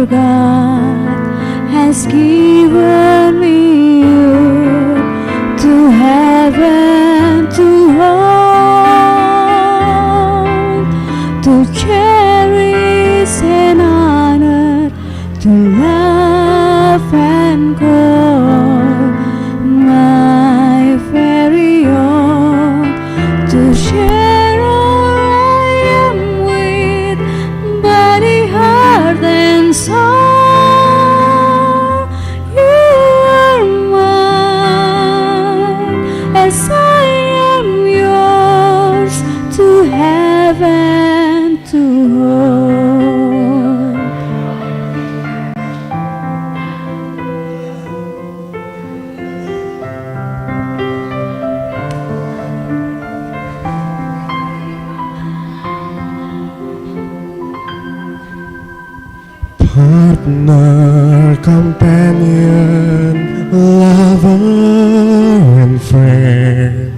for God has given me you to heaven to hold, to cherish and honor, to love and call my very own, to share all I am with body, heart and soul. You are mine as I am yours, to heaven to hold. Partner, companion, lover and friend,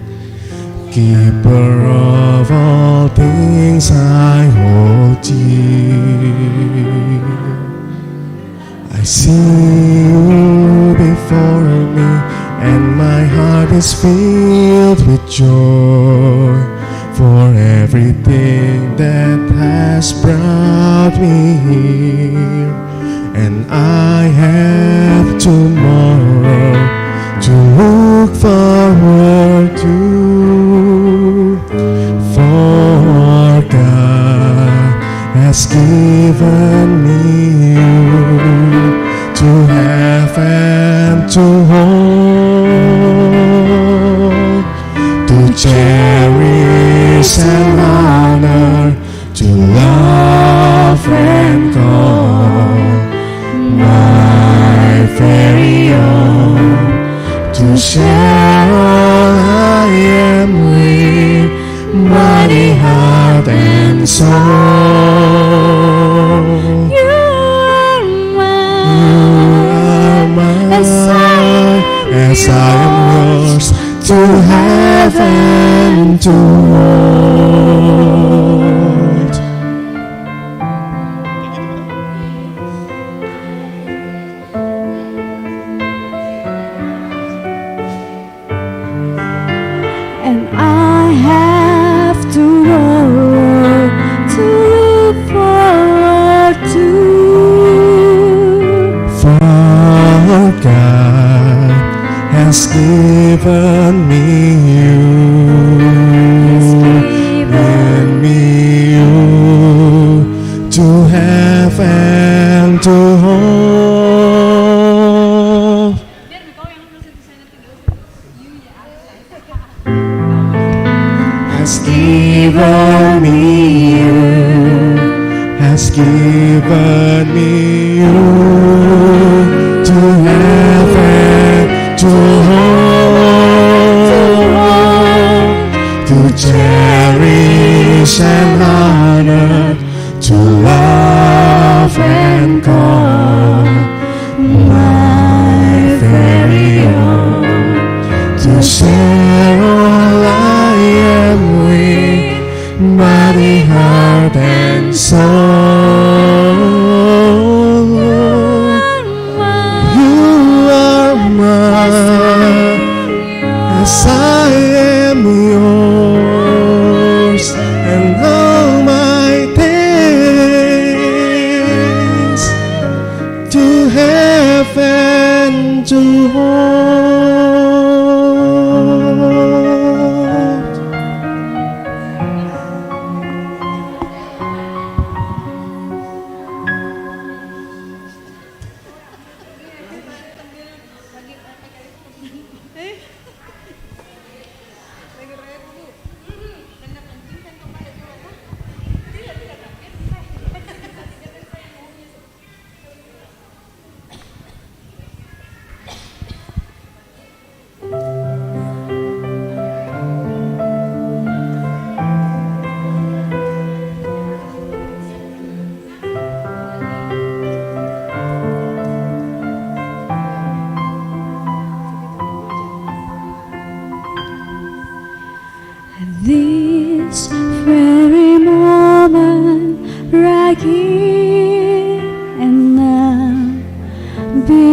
keeper of all things I hold dear. I see you before me and my heart is filled with joy for everything that has brought me here, and I have tomorrow to look forward to. For God has given me you to have and to hold, to cherish and honor, to love and call my very own, to share all I am with body, heart and soul. You are mine as I am yours, to heaven to hold. and I have to work to look forward to. For God has given me you, to have and to hold. Has given me you, has given me you, to have and to hold, to cherish and honor, to love and call my very own, to share all I am with body, heart and soul. You are mine as I am yours, and all my days to heaven to hold.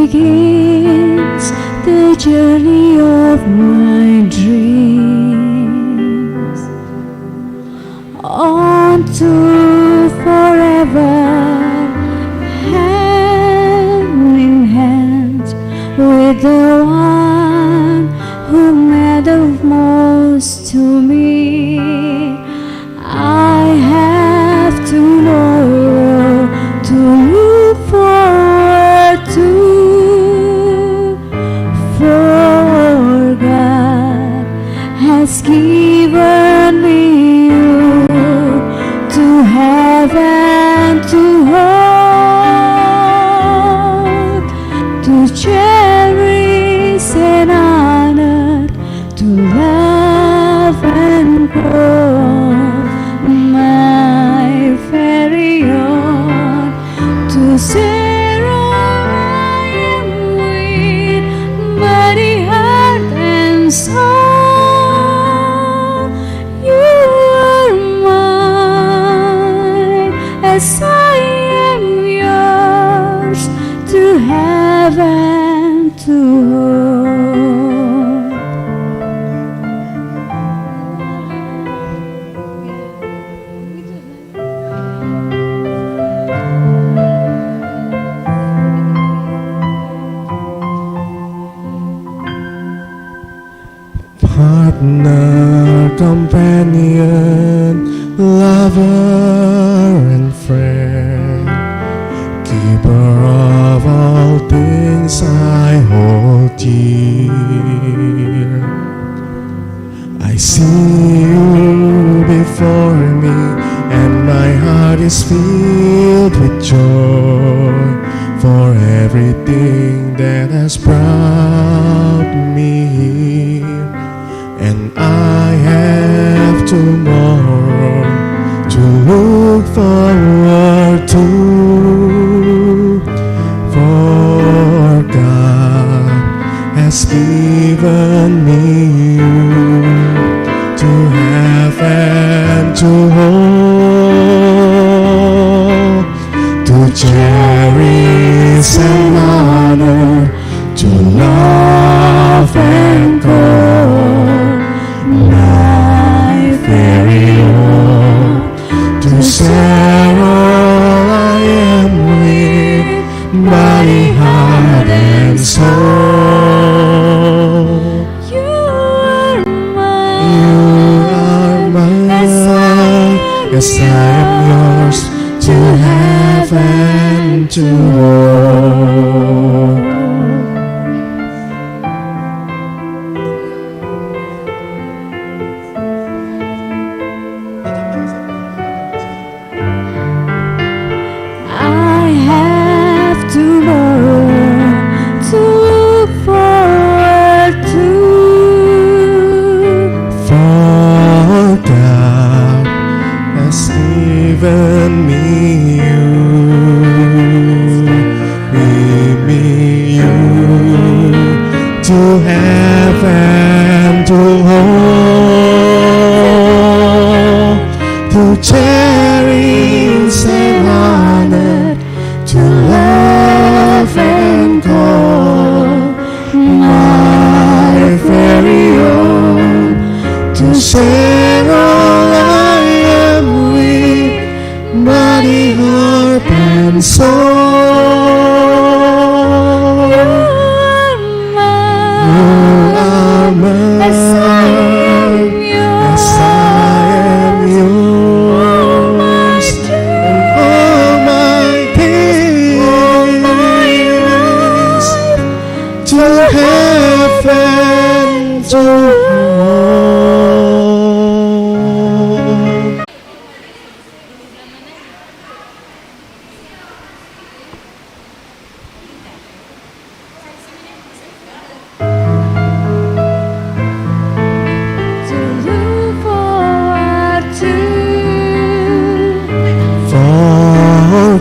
begins the journey of my dreams on to forever, hand in hand with the one who mattered most to me. I have to know, to look forward to, for God has given me you to have and to hold, to cherish and honor, to love and call my very own, to share all I am with body, heart and soul. You are mine as I am yours, to have and to hold. Partner, companion, lover and friend, keeper of all things I hold dear. I see you before me, and my heart is filled with joy for everything that has brought me here. And I have tomorrow to look forward to, for God has given me you to have and to hold, to cherish and honor, to love and call my very own, to share all I am with body, heart and soul. You are mine, You are mine, yes I am yours, to have and to hold. I have tomorrow to look forward to, For God has given me you, to have and to hold, to cherish and honor, to love and call my very own, to share all I am with body, heart and soul.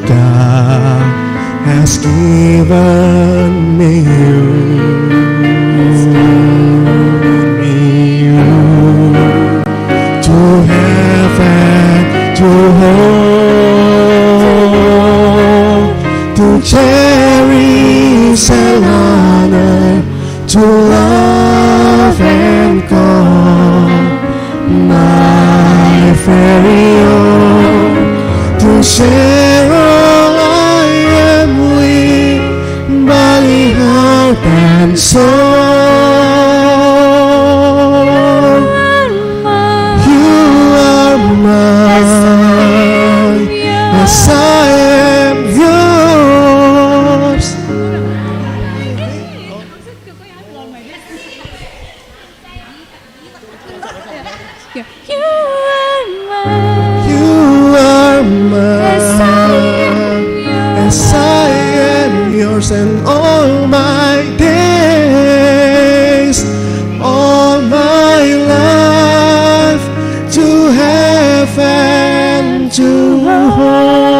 God has given me you, to have and to hold, to cherish and yours, and all my days, all my life, to have and to hold.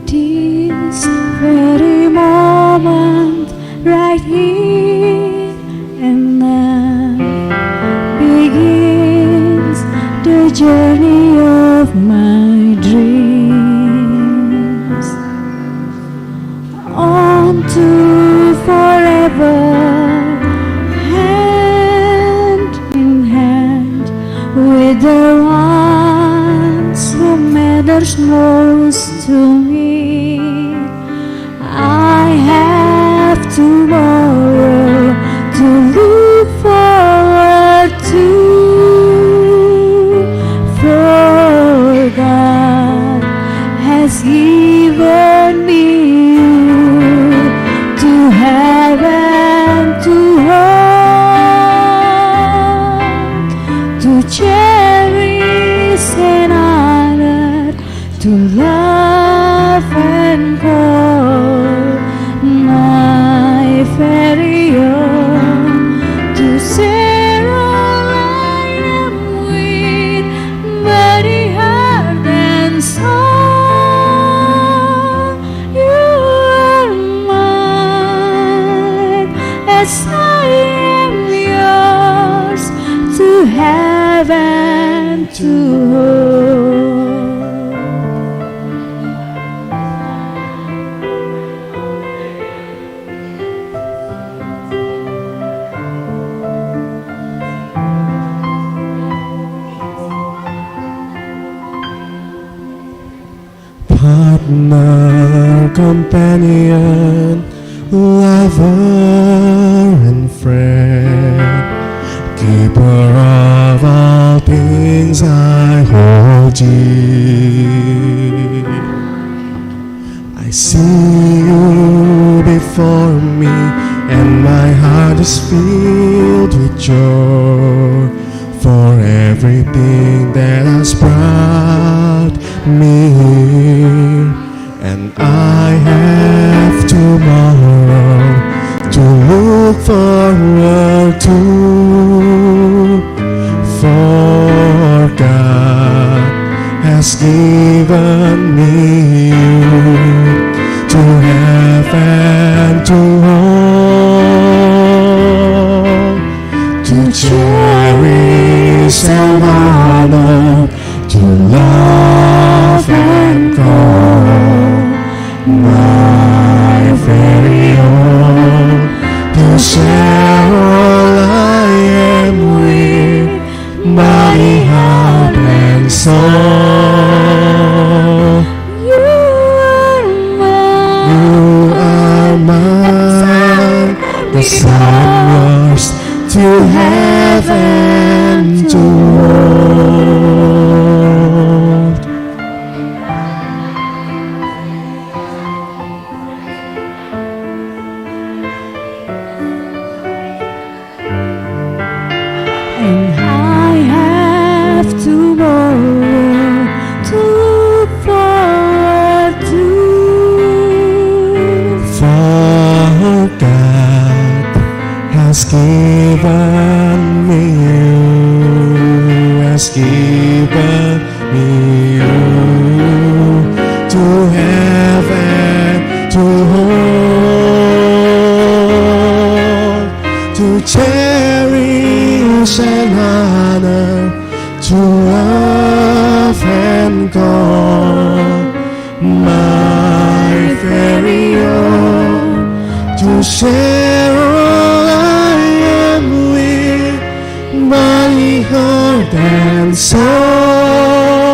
This very moment, right here and now, begins the journey of my dreams. On to forever, hand in hand with the ones who matters most to me. I have tomorrow to look forward to, for God has given me you to have and to hold, to cherish and honor, to love and call my very own, to share all I am with body, heart and soul. You are mine as I am yours, to have and to hold. Partner, companion, lover and friend, keeper of all things, I hold thee. I see you before me, and my heart is filled with joy for everything that has brought me here, and I have tomorrow to look forward to, for God has given me you to have and to hold, to cherish and honor, to love and call my very own, to share all I am with body, heart and soul. You are mine, the sun yours, to have and to hold. and I have tomorrow to look forward to, For God has given me you, has given me you, to have and to hold, to cherish and honor, to love and call my very own, to share all I am with body, heart and soul.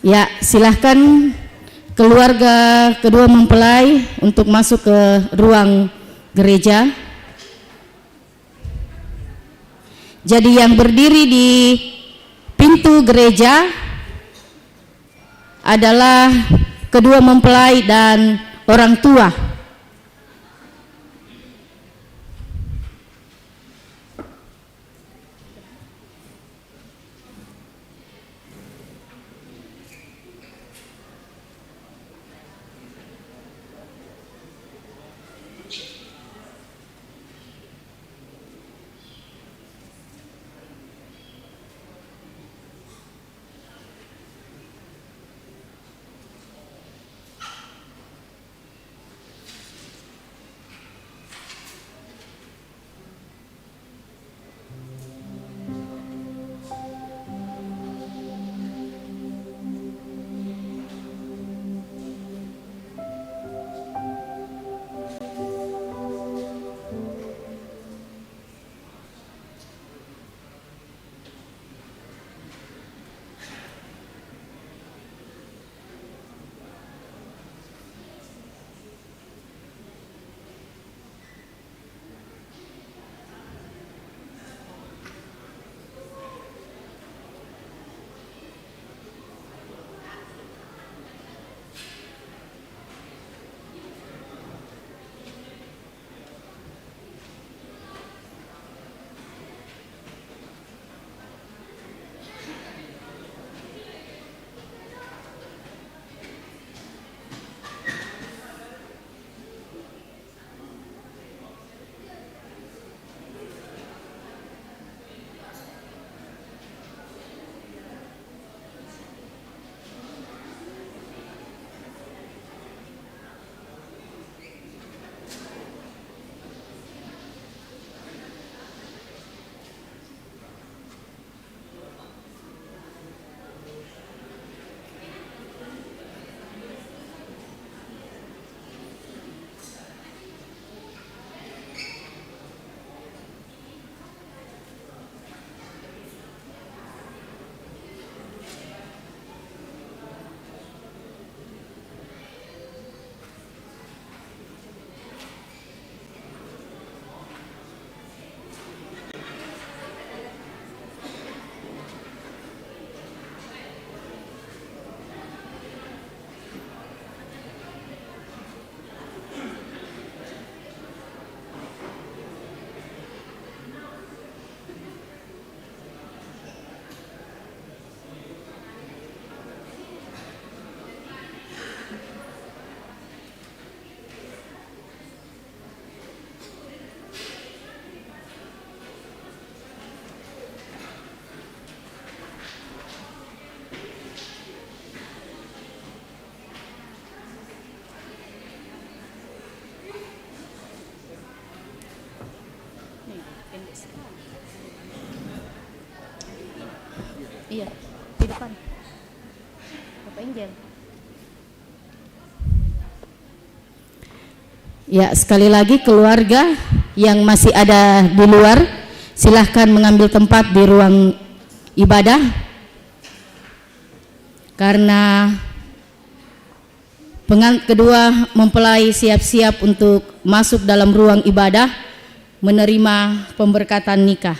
Ya, silahkan keluarga kedua mempelai untuk masuk ke ruang gereja. Jadi yang berdiri di pintu gereja adalah kedua mempelai dan orang tua. Iya, di depan. Bapak Injil. Ya, sekali lagi keluarga yang masih ada di luar, silahkan mengambil tempat di ruang ibadah. Karena kedua mempelai siap-siap untuk masuk dalam ruang ibadah menerima pemberkatan nikah.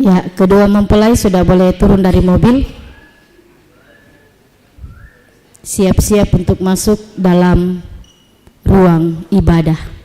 Ya, kedua mempelai sudah boleh turun dari mobil. Siap-siap untuk masuk dalam ruang ibadah.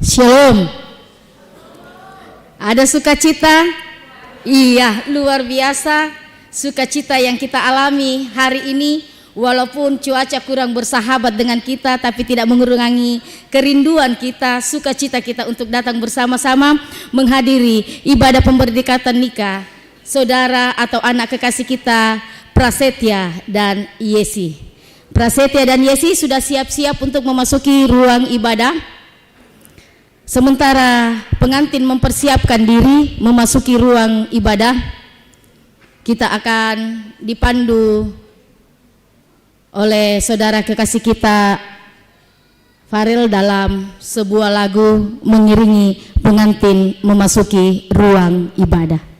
Shalom. Ada sukacita? Iya, luar biasa sukacita yang kita alami hari ini. Walaupun cuaca kurang bersahabat dengan kita, tapi tidak mengurangi kerinduan kita, sukacita kita untuk datang bersama-sama menghadiri ibadah pemberdekatan nikah saudara atau anak kekasih kita, Prasetya dan Yesi. Prasetya dan Yesi sudah siap-siap untuk memasuki ruang ibadah. Sementara pengantin mempersiapkan diri memasuki ruang ibadah, kita akan dipandu oleh saudara kekasih kita Faril dalam sebuah lagu mengiringi pengantin memasuki ruang ibadah.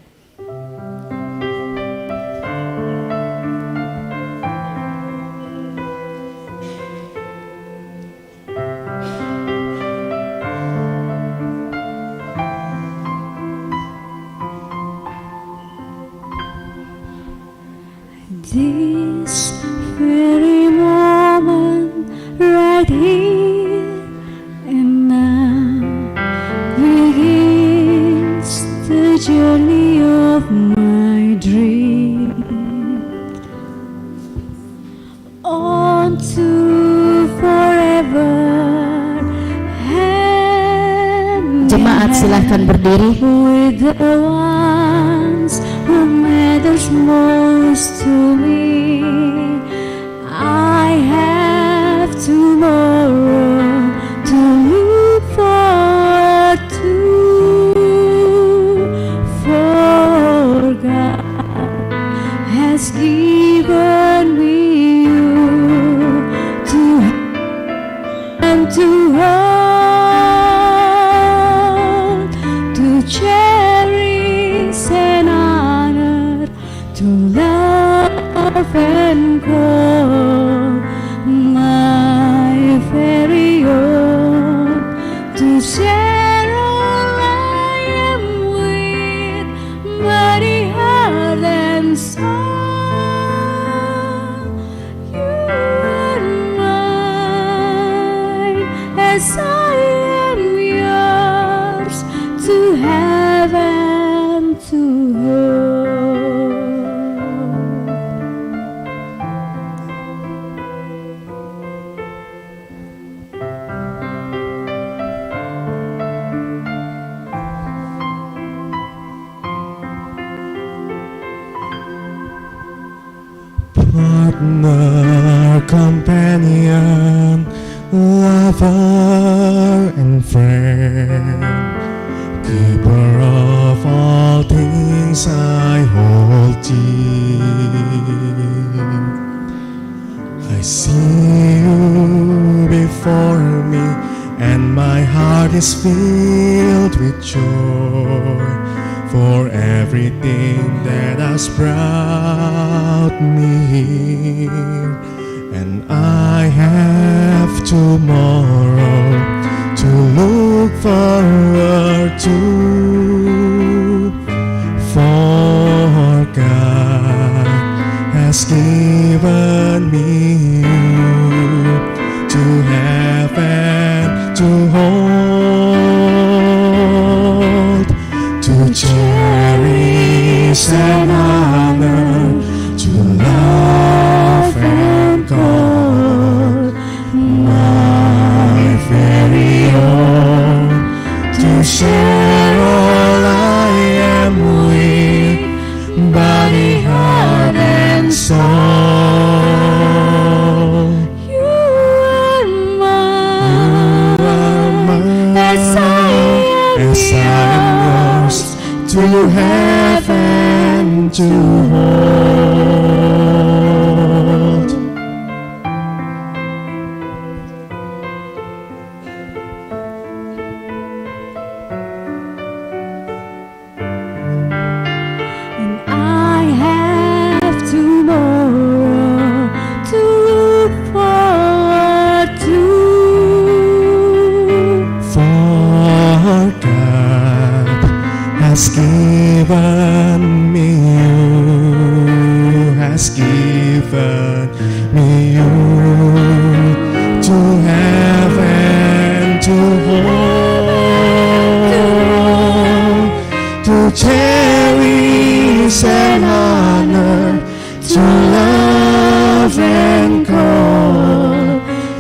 This very moment right here and now begins the journey of my dream on to forever. Jemaat silahkan berdiri. With the ones who matters most to me, I have tomorrow to look forward to. For God has given me you to and to hold, to cherish and honor, to love and call my very own, to share all I am with, mighty heart and soul. You are mine as I am yours, to have and to hold. Partner, companion, lover and friend, keeper of all things I hold dear. I see you before me, and my heart is filled with joy, for everything that has brought me here. And I have tomorrow to look forward to, for God has given me you to have and to hold, to cherish and honor, to love and call my very own, to share all I am with, body, heart, and soul. You are mine, as I am yours, to have and to hold. And I have tomorrow to look forward to. For God has given me you, has given me you, to have and to hold, to cherish and honor, to love and call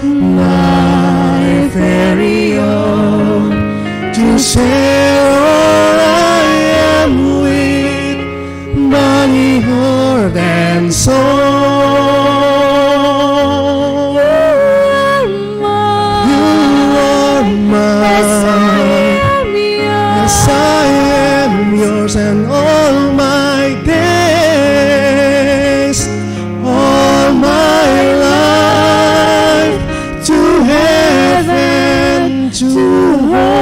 my very own, to share all I am with, body, heart, and soul. You are mine, yes, I am yours, and all my days, all my life, to have and to hold.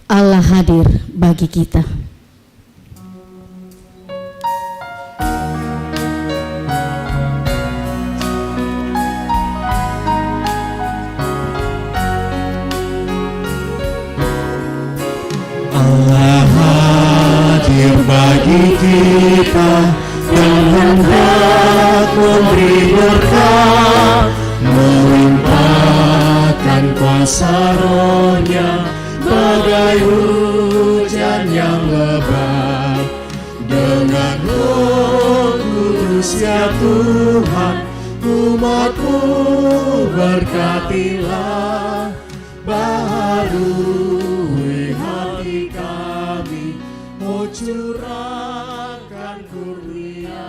Allah hadir bagi kita. Allah hadir bagi kita dan hendak memberi berkat, melimpahkan kuasa Roh-Nya bagai hujan yang lebat. Dengan Roh Kudus ya Tuhan, umat-Mu berkatilah, baharui hati kami, oh curahkan kurnia.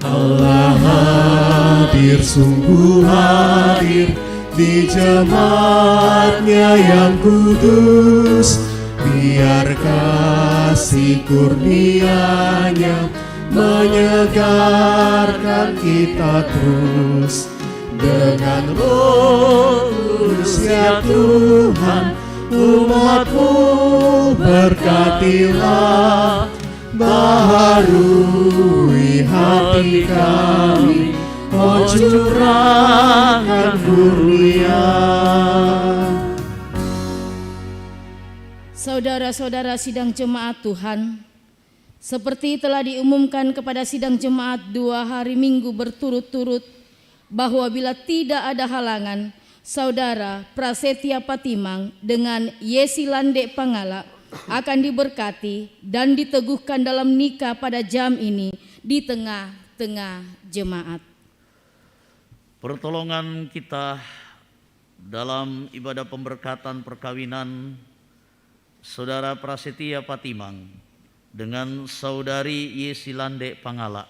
Allah hadir, sungguh hadir di jemaat-Nya yang kudus. Biar kasih kurnia-Nya menyegarkan kita terus. Dengan Roh Kudus ya Tuhan, umat-Mu berkatilah, baharui hati kami, oh curahkan kurnia. Saudara-saudara sidang jemaat Tuhan, seperti telah diumumkan kepada sidang jemaat 2 hari Minggu berturut-turut bahwa bila tidak ada halangan, Saudara Prasetya Patimang dengan Yesi Lande Pangala akan diberkati dan diteguhkan dalam nikah pada jam ini di tengah-tengah jemaat. Pertolongan kita dalam ibadah pemberkatan perkawinan Saudara Prasetya Patimang dengan Saudari Yesi Lande Pangala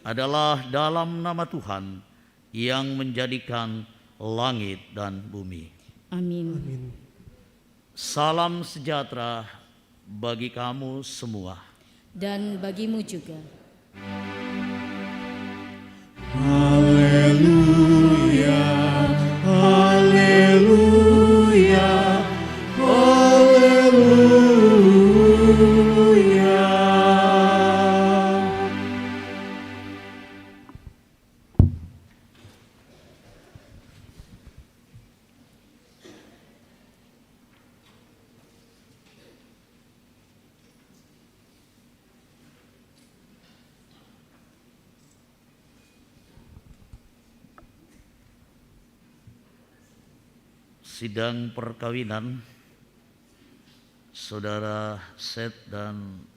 adalah dalam nama Tuhan yang menjadikan langit dan bumi. Amin. Salam sejahtera bagi kamu semua. Dan bagimu juga. Haleluya, haleluya, haleluya. Sidang perkawinan Saudara Seth dan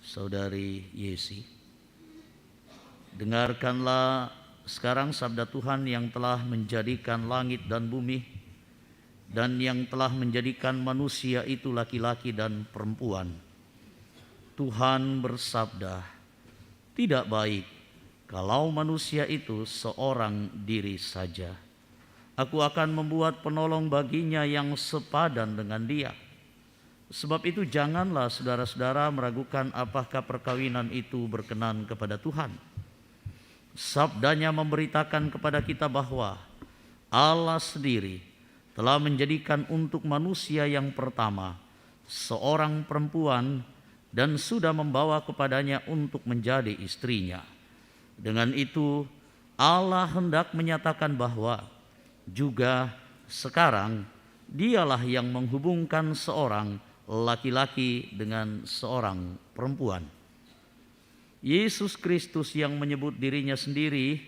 Saudari Yesi. Dengarkanlah sekarang sabda Tuhan yang telah menjadikan langit dan bumi dan yang telah menjadikan manusia itu laki-laki dan perempuan. Tuhan bersabda, tidak baik kalau manusia itu seorang diri saja. Aku akan membuat penolong baginya yang sepadan dengan dia. Sebab itu janganlah saudara-saudara meragukan apakah perkawinan itu berkenan kepada Tuhan. Sabdanya memberitakan kepada kita bahwa Allah sendiri telah menjadikan untuk manusia yang pertama seorang perempuan dan sudah membawa kepadanya untuk menjadi istrinya. Dengan itu Allah hendak menyatakan bahwa juga sekarang dialah yang menghubungkan seorang laki-laki dengan seorang perempuan. Yesus Kristus yang menyebut dirinya sendiri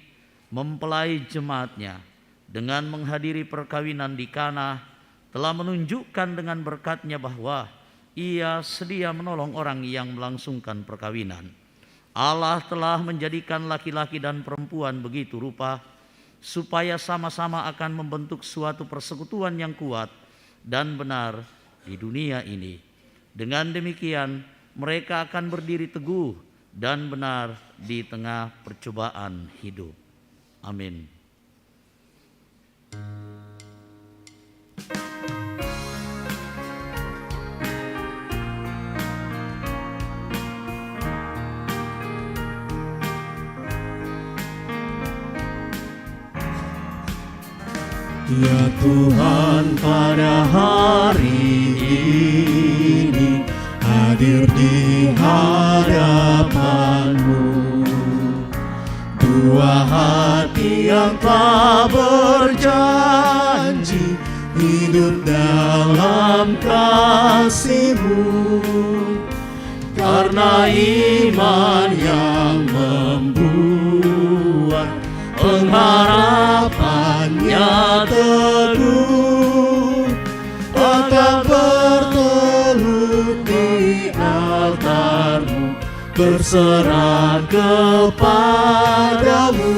mempelai jemaatnya dengan menghadiri perkawinan di Kana telah menunjukkan dengan berkatnya bahwa ia sedia menolong orang yang melangsungkan perkawinan. Allah telah menjadikan laki-laki dan perempuan begitu rupa supaya sama-sama akan membentuk suatu persekutuan yang kuat dan benar di dunia ini. Dengan demikian, mereka akan berdiri teguh dan benar di tengah percobaan hidup. Amin. Ya Tuhan, pada hari ini hadir di hadapan-Mu, dua hati yang telah berjanji hidup dalam kasih-Mu, karena iman yang membuat pengharapannya teguh, tetap bertelut di altar-Mu, berserah kepadamu.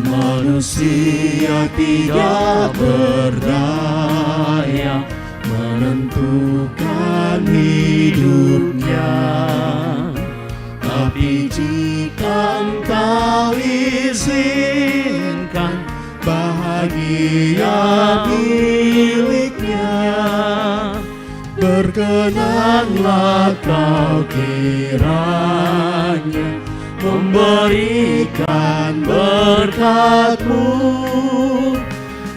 Manusia tidak berdaya menentukan hidupnya, tapi jika Engkau izinkan bahagia miliknya, berkenanlah Kau kiranya memberikan berkat-Mu,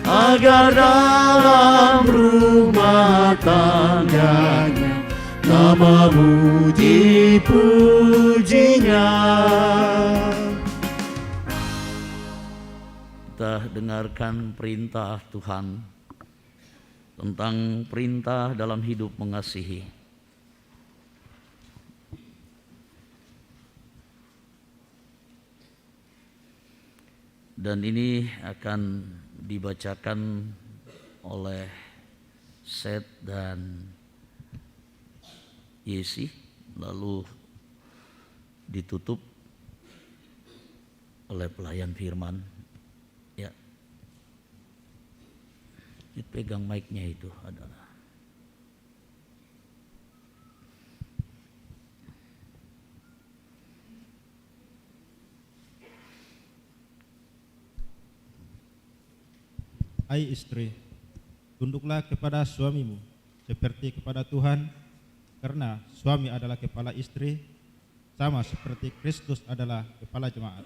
agar dalam rumah tangganya nama-Mu dipujinya. Kita dengarkan perintah Tuhan. tentang perintah dalam hidup mengasihi. Dan ini akan dibacakan oleh Seth dan Yesi, lalu ditutup oleh pelayan firman. Ya, pegang mic-nya itu adalah. Hai istri, tunduklah kepada suamimu seperti kepada Tuhan, karena suami adalah kepala istri, sama seperti Kristus adalah kepala jemaat.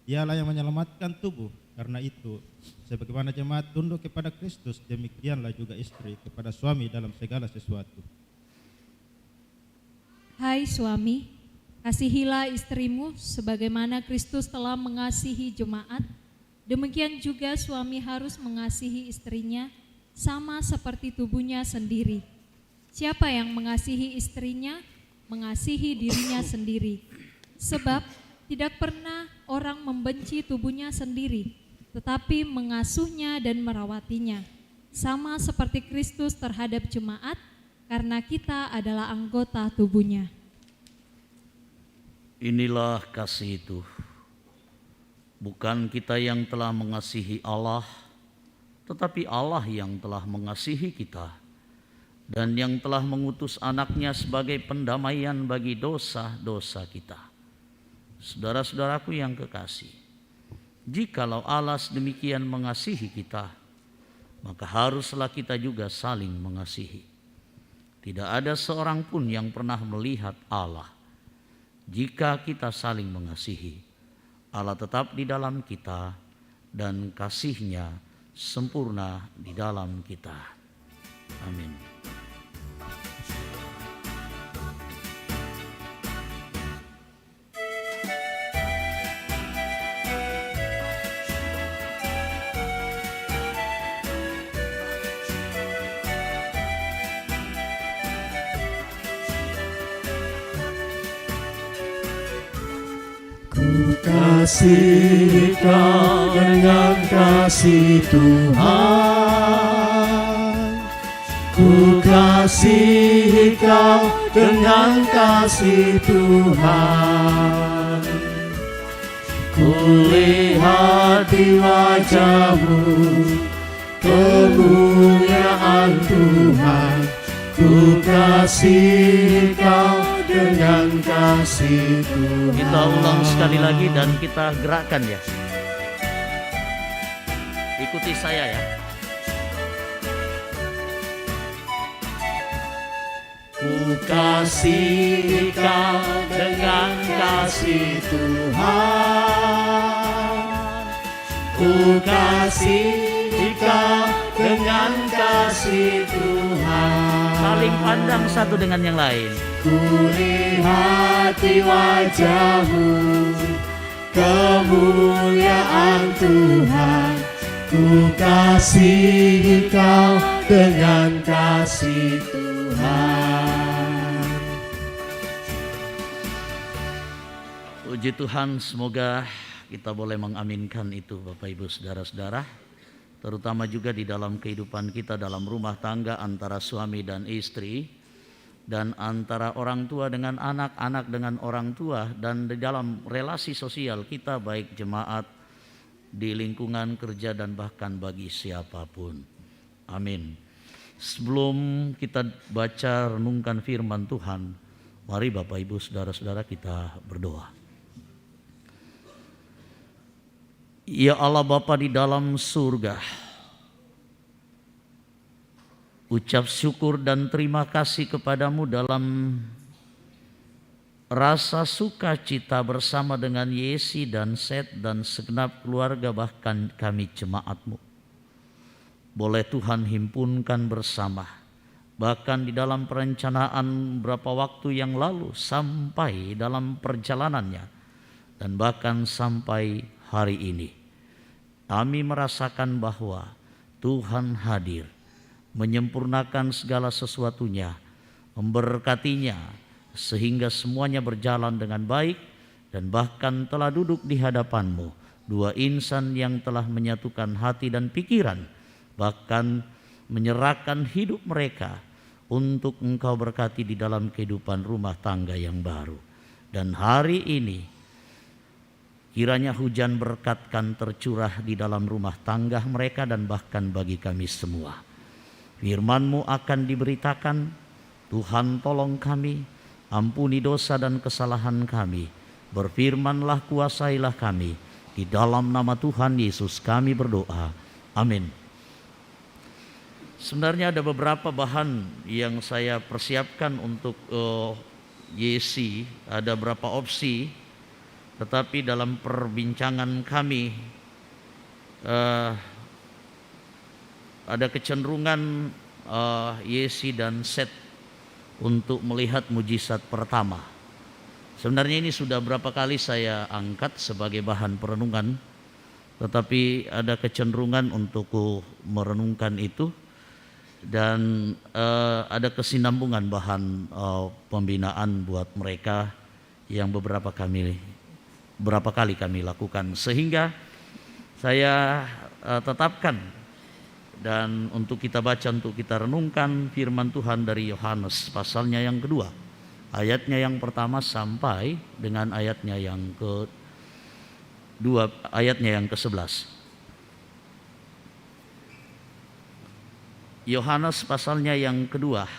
Dialah yang menyelamatkan tubuh, karena itu sebagaimana jemaat tunduk kepada Kristus, demikianlah juga istri kepada suami dalam segala sesuatu. Hai suami, kasihilah istrimu sebagaimana Kristus telah mengasihi jemaat. Demikian juga suami harus mengasihi istrinya sama seperti tubuhnya sendiri. Siapa yang mengasihi istrinya, mengasihi dirinya sendiri. Sebab tidak pernah orang membenci tubuhnya sendiri, tetapi mengasuhnya dan merawatinya. Sama seperti Kristus terhadap jemaat, karena kita adalah anggota tubuhnya. Inilah kasih itu. Bukan kita yang telah mengasihi Allah, tetapi Allah yang telah mengasihi kita dan yang telah mengutus anaknya sebagai pendamaian bagi dosa-dosa kita. Saudara-saudaraku yang kekasih, jikalau Allah demikian mengasihi kita, maka haruslah kita juga saling mengasihi. Tidak ada seorang pun yang pernah melihat Allah. Jika kita saling mengasihi, Allah tetap di dalam kita dan kasih-Nya sempurna di dalam kita. Amin. Kasih Kau dengan kasih Tuhan, ku kasih Kau dengan kasih Tuhan. Ku lihat di wajah-Mu kemuliaan Tuhan, ku kasih Kau dengan kasih Tuhan. Kita ulang sekali lagi dan kita gerakkan ya. Ikuti saya ya. Ku kasih Kau dengan kasih Tuhan, ku kasih Kau dengan kasih Tuhan. Saling pandang satu dengan yang lain. Ku lihat di wajah-Mu kemuliaan Tuhan, ku kasih Kau dengan kasih Tuhan. Puji Tuhan, semoga kita boleh mengaminkan itu Bapak Ibu Saudara-saudara, terutama juga di dalam kehidupan kita dalam rumah tangga antara suami dan istri, dan antara orang tua dengan anak, anak dengan orang tua, dan di dalam relasi sosial kita baik jemaat, di lingkungan kerja, dan bahkan bagi siapapun. Amin. Sebelum kita baca renungkan firman Tuhan, mari Bapak Ibu Saudara-saudara kita berdoa. Ya Allah Bapa di dalam surga, ucap syukur dan terima kasih kepadamu dalam rasa sukacita bersama dengan Yesi dan Seth dan segenap keluarga, bahkan kami jemaat-Mu. Boleh Tuhan himpunkan bersama, bahkan di dalam perencanaan beberapa waktu yang lalu sampai dalam perjalanannya, dan bahkan sampai hari ini. Kami merasakan bahwa Tuhan hadir menyempurnakan segala sesuatunya, memberkatinya, sehingga semuanya berjalan dengan baik, dan bahkan telah duduk di hadapan-Mu dua insan yang telah menyatukan hati dan pikiran, bahkan menyerahkan hidup mereka untuk Engkau berkati di dalam kehidupan rumah tangga yang baru. Dan hari ini kiranya hujan berkat kan tercurah di dalam rumah tangga mereka dan bahkan bagi kami semua. Firman-Mu akan diberitakan, Tuhan tolong kami, ampuni dosa dan kesalahan kami. Berfirmanlah, kuasailah kami. Di dalam nama Tuhan Yesus kami berdoa. Amin. Sebenarnya ada beberapa bahan yang saya persiapkan untuk YC, ada beberapa opsi, tetapi dalam perbincangan kami ada kecenderungan YC dan Set untuk melihat mujizat pertama. Sebenarnya ini sudah berapa kali saya angkat sebagai bahan perenungan, tetapi ada kecenderungan untuk merenungkan itu, dan ada kesinambungan bahan pembinaan buat mereka yang beberapa kali kami lakukan, sehingga saya tetapkan dan untuk kita baca, untuk kita renungkan firman Tuhan dari Yohanes pasalnya yang kedua, ayatnya yang pertama sampai dengan ayatnya yang kedua, ayatnya yang ke-11. Yohanes pasalnya yang kedua,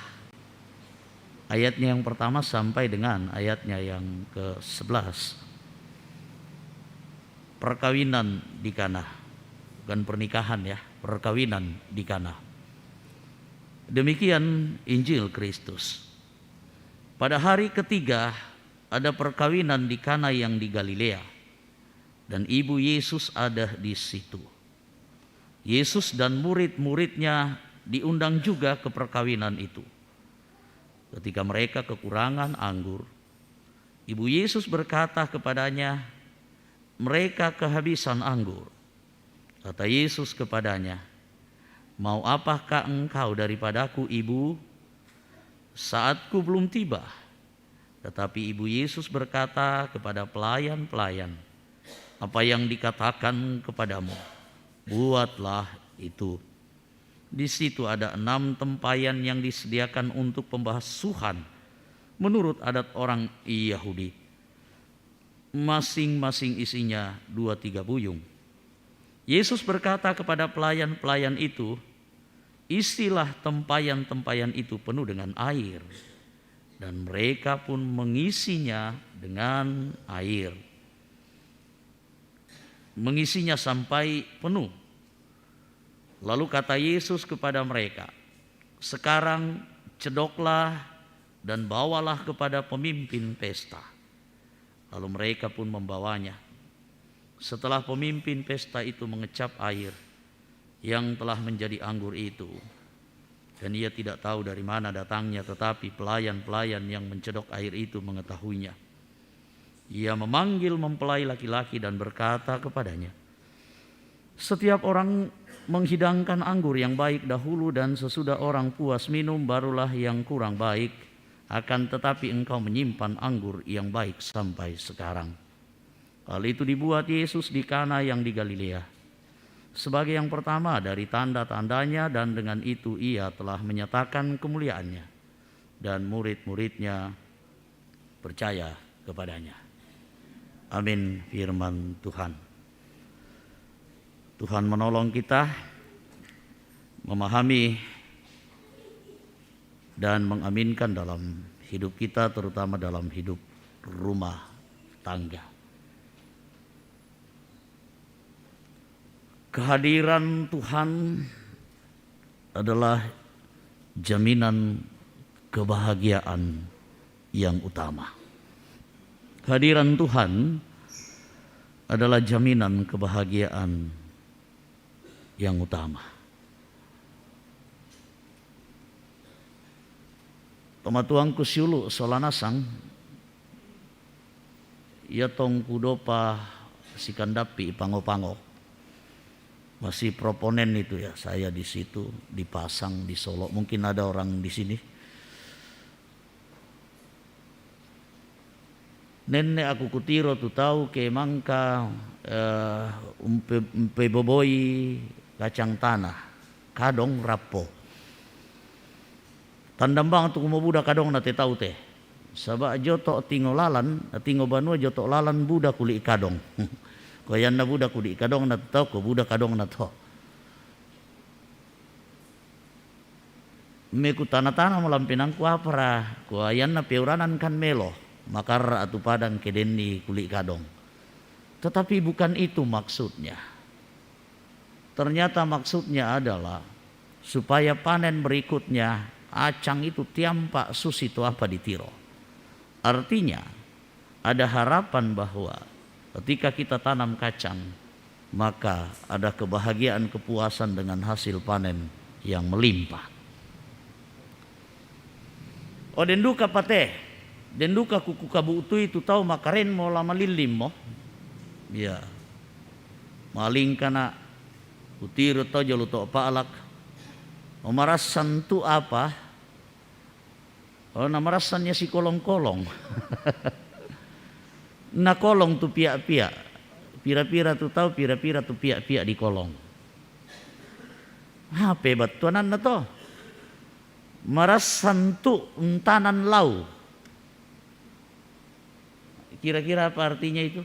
ayatnya yang pertama sampai dengan ayatnya yang ke-11. Perkawinan di Kana, bukan pernikahan ya, perkawinan di Kana. Demikian Injil Kristus. Pada hari ketiga ada perkawinan di Kana yang di Galilea, dan ibu Yesus ada di situ. Yesus dan murid-muridnya diundang juga ke perkawinan itu. Ketika mereka kekurangan anggur, ibu Yesus berkata kepadanya, mereka kehabisan anggur. Kata Yesus kepadanya, mau apakah engkau daripadaku, ibu? Saatku belum tiba. Tetapi ibu Yesus berkata kepada pelayan-pelayan, apa yang dikatakan kepadamu, buatlah itu. Di situ ada 6 tempayan yang disediakan untuk pembasuhan menurut adat orang Yahudi. Masing-masing isinya 2-3 buyung. Yesus berkata kepada pelayan-pelayan itu, isilah tempayan-tempayan itu penuh dengan air. Dan mereka pun mengisinya dengan air. Mengisinya sampai penuh. Lalu kata Yesus kepada mereka, sekarang cedoklah dan bawalah kepada pemimpin pesta. Lalu mereka pun membawanya. Setelah pemimpin pesta itu mengecap air yang telah menjadi anggur itu, dan ia tidak tahu dari mana datangnya, tetapi pelayan-pelayan yang mencedok air itu mengetahuinya. Ia memanggil mempelai laki-laki dan berkata kepadanya, setiap orang menghidangkan anggur yang baik dahulu, dan sesudah orang puas minum barulah yang kurang baik. Akan tetapi engkau menyimpan anggur yang baik sampai sekarang. Hal itu dibuat Yesus di Kana yang di Galilea sebagai yang pertama dari tanda-tandanya, dan dengan itu ia telah menyatakan kemuliaannya, dan murid-muridnya percaya kepadanya. Amin. Firman Tuhan. Tuhan menolong kita memahami dan mengaminkan dalam hidup kita, terutama dalam hidup rumah tangga. Kehadiran Tuhan adalah jaminan kebahagiaan yang utama. Kehadiran Tuhan adalah jaminan kebahagiaan yang utama. Pematuang kusiulu solanasang ia tong kudopa sikandapi pango-pango Masih proponen itu ya, saya di situ dipasang di Solo. Mungkin ada orang di sini. Nenek aku kutiro tu tahu ke mangka umpe boboi kacang tanah kadong rapo. Tandambang tu kumo budak kadong na te tahu teh. Sabak joto tingo lalan, tingo banua joto lalan budak kuli kadong. Ko yanna budak kuli kadong na tahu ko budak kadong na to. Meku tanah-tanah melampinang ku apara, ko yanna peuranan kan melo, makar atu padang kedenni kuli kadong. Tetapi bukan itu maksudnya. Ternyata maksudnya adalah supaya panen berikutnya acang itu tiampak susi itu apa ditiro. Artinya ada harapan bahwa ketika kita tanam kacang, maka ada kebahagiaan kepuasan dengan hasil panen yang melimpah. O denduka pate, denduka kuku kabu utu itu tahu makaren mau lama lilim mo, ya maling kana utiru tojo luto paalak, omarasan tu apa? Oh namarasannya si kolong-kolong. Na kolong tu piak-piak, pira-pira tu tahu pira-pira tu piak-piak di kolong. Apa batuanan na to? Marasan tu entanan lau. Kira-kira apa artinya itu?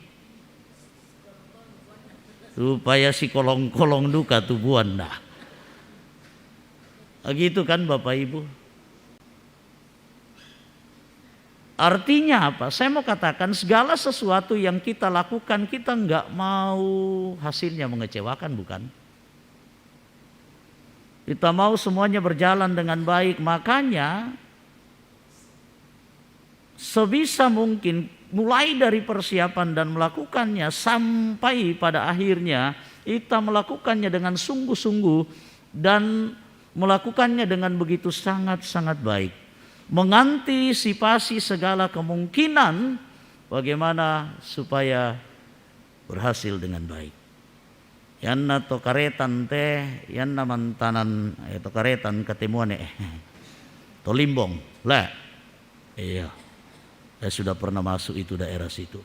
Supaya si kolong-kolong duka tubuhan dah. Gitu kan Bapak Ibu? Artinya apa? Saya mau katakan segala sesuatu yang kita lakukan kita nggak mau hasilnya mengecewakan, bukan? Kita mau semuanya berjalan dengan baik, makanya sebisa mungkin mulai dari persiapan dan melakukannya sampai pada akhirnya kita melakukannya dengan sungguh-sungguh dan melakukannya dengan begitu sangat-sangat baik. Mengantisipasi segala kemungkinan bagaimana supaya berhasil dengan baik. Yanna to karetan teh, yanna mantanan to karetan ketemuan to limbong lah. Iya, saya sudah pernah masuk itu daerah situ.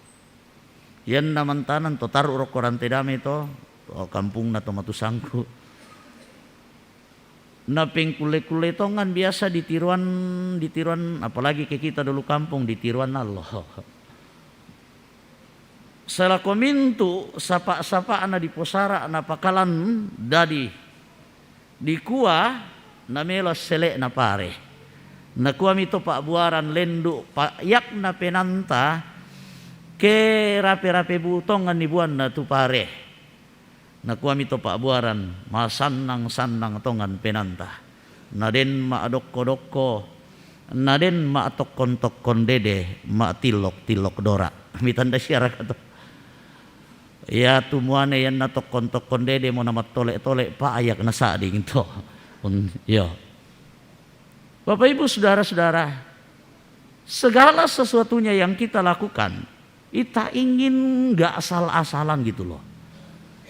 Yanna mantanan to taruh rokoran tedame to kampung na to matusangku. Naping kule-kule tongan biasa di tiruan apalagi ke kita dulu kampung di tiruan Allah. Salah komintu sapa ana di posara na pakalan dadi di kuah na melos selek na pare. Na kuah mito pak buaran lendu pak yak na penanta ke rape-rape butongan ni buan na tu pare. Nakuha mito pak buaran masannang-sannang tongan penanta. Naden ma adokko-dokko, naden ma tokkon-tokkon dede, ma tilok-tilok dora. Mitanda siara kato. Ya tumuane yan na tokkon-tokkon dede mo namat tolek-tolek pa ayak na sading to. Yo. Bapak Ibu saudara-saudara, segala sesuatunya yang kita lakukan, kita ingin gak asal-asalan gitu loh.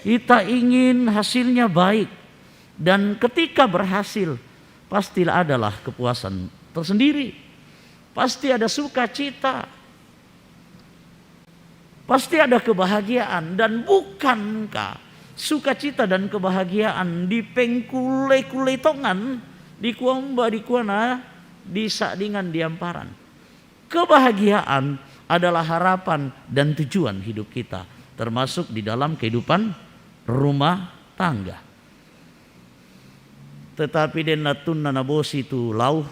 Kita ingin hasilnya baik dan ketika berhasil pastilah adalah kepuasan tersendiri. Pasti ada sukacita. Pasti ada kebahagiaan dan bukankah sukacita dan kebahagiaan di pengkule-kule tongan di kuamba di kuana di sadingan diamparan. Kebahagiaan adalah harapan dan tujuan hidup kita termasuk di dalam kehidupan rumah tangga. Tetapi den natun na bosi tu lau,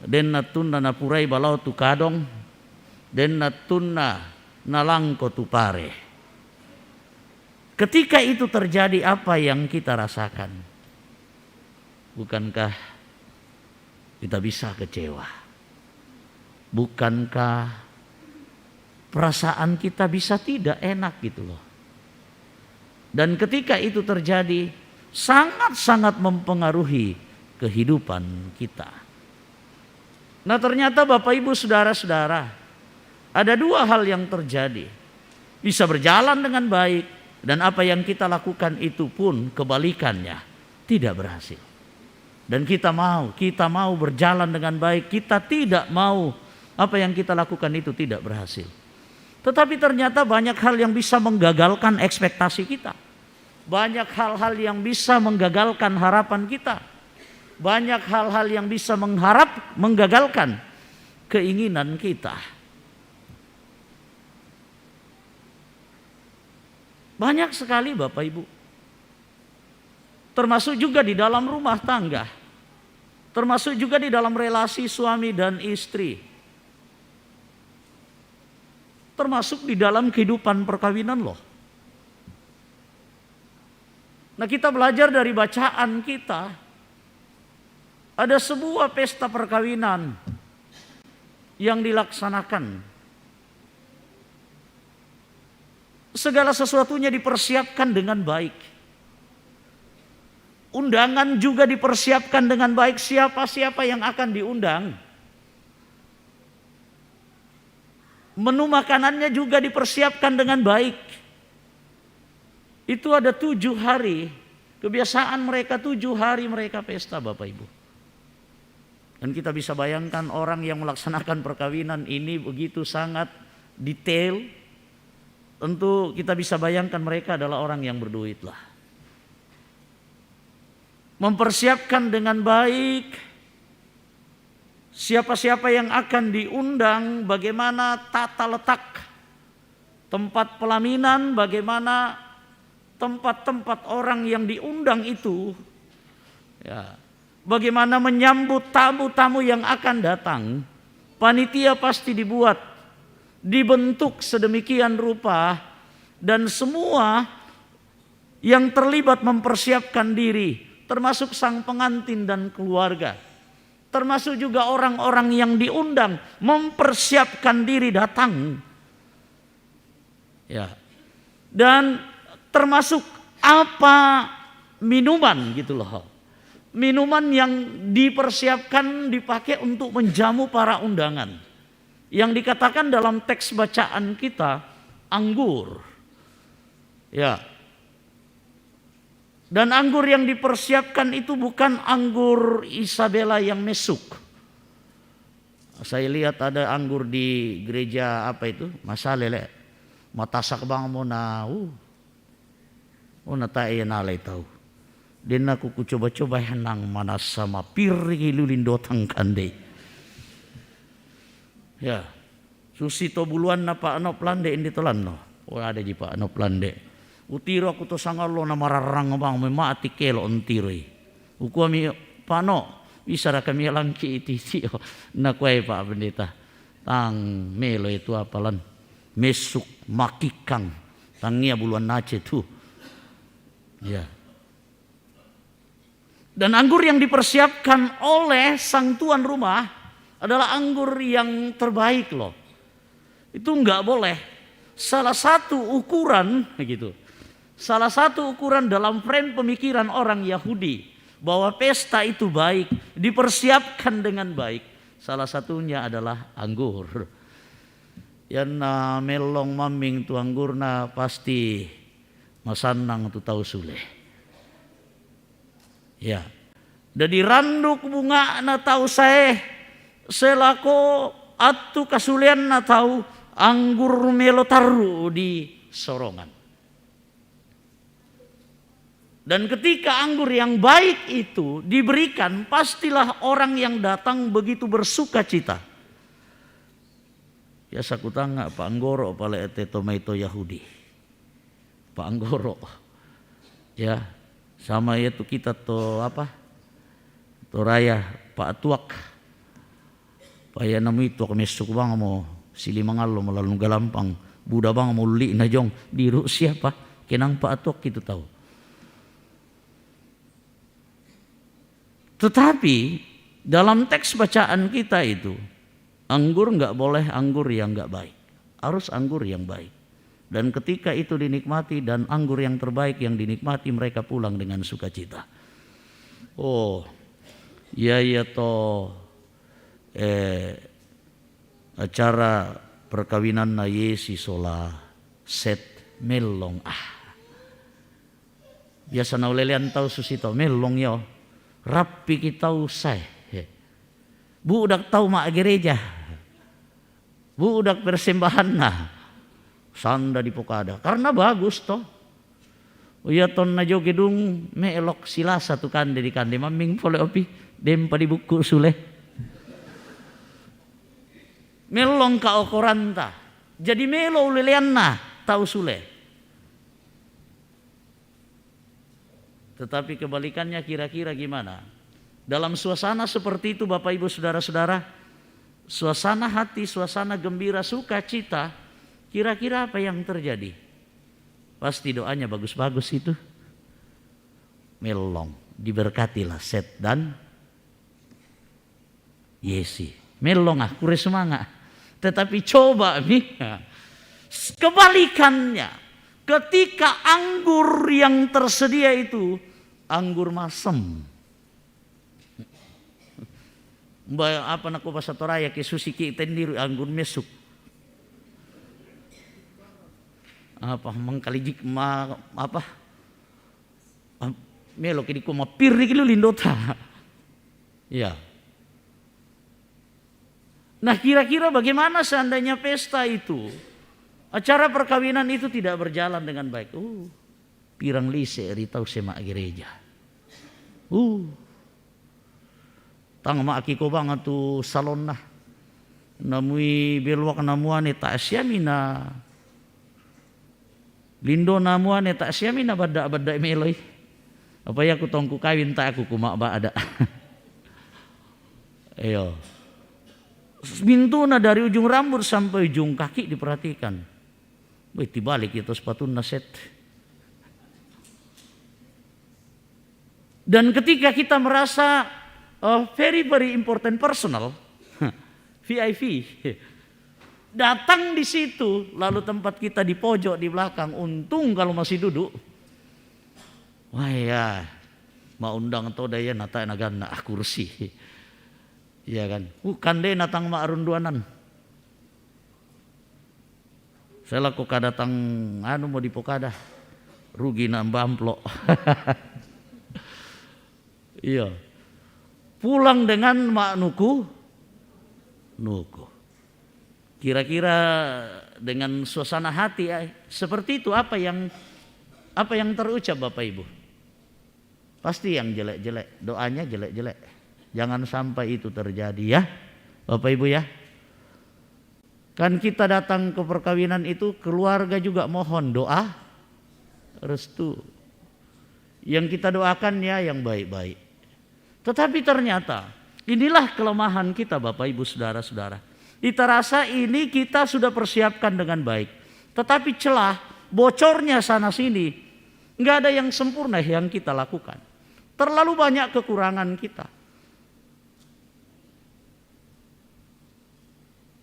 den natun na purai balau tu kadong, den natun na langko tu pare. Ketika itu terjadi apa yang kita rasakan? Bukankah kita bisa kecewa? Bukankah perasaan kita bisa tidak enak gitu loh? Dan ketika itu terjadi sangat-sangat mempengaruhi kehidupan kita. Nah ternyata Bapak Ibu saudara-saudara, ada dua hal yang terjadi. Bisa berjalan dengan baik, Dan apa yang kita lakukan itu pun kebalikannya, tidak berhasil. Dan kita mau berjalan dengan baik, kita tidak mau apa yang kita lakukan itu tidak berhasil. Tetapi ternyata banyak hal yang bisa menggagalkan ekspektasi kita. Banyak hal-hal yang bisa menggagalkan harapan kita. Banyak hal-hal yang bisa menggagalkan keinginan kita. Banyak sekali Bapak Ibu. Termasuk juga di dalam rumah tangga. Termasuk juga di dalam relasi suami dan istri. Termasuk di dalam kehidupan perkawinan loh. Nah, kita belajar dari bacaan kita. Ada sebuah pesta perkawinan yang dilaksanakan. Segala sesuatunya dipersiapkan dengan baik. Undangan juga dipersiapkan dengan baik, siapa-siapa yang akan diundang. Menu makanannya juga dipersiapkan dengan baik. Itu ada 7 hari. Kebiasaan mereka 7 hari mereka pesta Bapak Ibu. Dan kita bisa bayangkan orang yang melaksanakan perkawinan ini begitu sangat detail. Tentu kita bisa bayangkan mereka adalah orang yang berduit lah. Mempersiapkan dengan baik siapa-siapa yang akan diundang, bagaimana tata letak tempat pelaminan, bagaimana tempat-tempat orang yang diundang itu, ya, bagaimana menyambut tamu-tamu yang akan datang. Panitia pasti dibentuk sedemikian rupa, dan semua yang terlibat mempersiapkan diri, termasuk sang pengantin dan keluarga, termasuk juga orang-orang yang diundang mempersiapkan diri datang. Ya. Dan termasuk apa minuman gitu loh. Minuman yang dipersiapkan dipakai untuk menjamu para undangan. Yang dikatakan dalam teks bacaan kita anggur. Ya. Dan anggur yang dipersiapkan itu bukan anggur Isabella yang mesuk. Saya lihat ada anggur di gereja apa itu? Masalele. Matasak bang mo na. Tayo nalay tahu. Din aku coba-coba henang mana sama piri lulindotang kande. Ya. Susi to buluan na pa ano plande indi tolan no. Ada di pa ano plande. Utiro aku to sangalo na mararang bang may maati kelo ontiroy. Uku ami pano bisa ra kami langki iti na kuay pa pendeta. Tang melo itu apalan mesuk makikang tangia buluan nace tu. Ya. Dan anggur yang dipersiapkan oleh sang tuan rumah adalah anggur yang terbaik loh. Itu enggak boleh. Salah satu ukuran gitu. Salah satu ukuran dalam frame pemikiran orang Yahudi bahwa pesta itu baik, dipersiapkan dengan baik. Salah satunya adalah anggur. Yan na melong maming tu anggur na pasti masanang tu tahu sule. Ya. Dari randuk bunga na tahu saya selako atu kasulian na tahu anggur melo taru di sorongan. Dan ketika anggur yang baik itu diberikan, pastilah orang yang datang begitu bersuka cita. Ya sakutanga Pak Anggoro pala ete tomato Yahudi. Pak Anggoro. Ya, sama itu kita to apa? To raya Pak Tuak. Paya namu itu kami suku bang mo sili mangalo melalui galampang. Buda bang mo li na jong diru siapa? Kenang Pak Tuak itu tahu. Tetapi dalam teks bacaan kita itu anggur enggak boleh anggur yang enggak baik. Harus anggur yang baik. Dan ketika itu dinikmati dan anggur yang terbaik yang dinikmati mereka pulang dengan sukacita. Oh, ya to acara perkawinan na Yesi sola set melong Biasa na ulelian tahu susito melong yo. Rapi kita usai. Budak tahu mak gereja. Budak persembahan nah. Sanda di pokada. Karena bagus toh. Uya ton na jo gedung melok sila satu kande di kande maming pole opi dem pa di buku sule. Melong ka okoranta. Jadi melo ulelian na tahu sule. Tetapi kebalikannya kira-kira gimana? Dalam suasana seperti itu Bapak Ibu Saudara-saudara, suasana hati, suasana gembira, sukacita, kira-kira apa yang terjadi? Pasti doanya bagus-bagus itu. Melong, diberkatilah Seth dan Yesi. Melong kure semangat. Tetapi coba nih, kebalikannya. Ketika anggur yang tersedia itu anggur masem. Apa nak bahasa Toraya ke susi ki tendiru anggur mesuk. Apa mengkalijik apa? Melo kini ko mapiri kilo lindota. Ya. Nah kira-kira bagaimana seandainya pesta itu, acara perkawinan itu tidak berjalan dengan baik. Pirang lise ritau semak gereja. Tang mak ko banget tu salon nah. Namui belwak namuane tak siamina. Lindo namuane tak siamina bada-bada meloi. Apa ya aku tongku kawin tak aku kumak ba ada. Ayo. Bintuna dari ujung rambut sampai ujung kaki diperhatikan. Wih, dibalik itu sepatu naset. Dan ketika kita merasa very very important personal, VIP, datang di situ, lalu tempat kita di pojok di belakang, untung kalau masih duduk. Wah ya, mau undang atau daya nata nagan kursi. Iya kan, bukan deh natang maarunduanan. Saya laku datang mau di pokada, rugi nambah amplok. Iya, pulang dengan mak nuku. Kira-kira dengan suasana hati seperti itu apa yang terucap Bapak Ibu? Pasti yang jelek-jelek, doanya jelek-jelek. Jangan sampai itu terjadi ya Bapak Ibu ya. Kan kita datang ke perkawinan itu keluarga juga mohon doa restu. Yang kita doakan ya yang baik-baik. Tetapi ternyata inilah kelemahan kita Bapak Ibu Saudara-saudara. Kita rasa ini kita sudah persiapkan dengan baik. Tetapi celah bocornya sana sini. Nggak ada yang sempurna yang kita lakukan. Terlalu banyak kekurangan kita.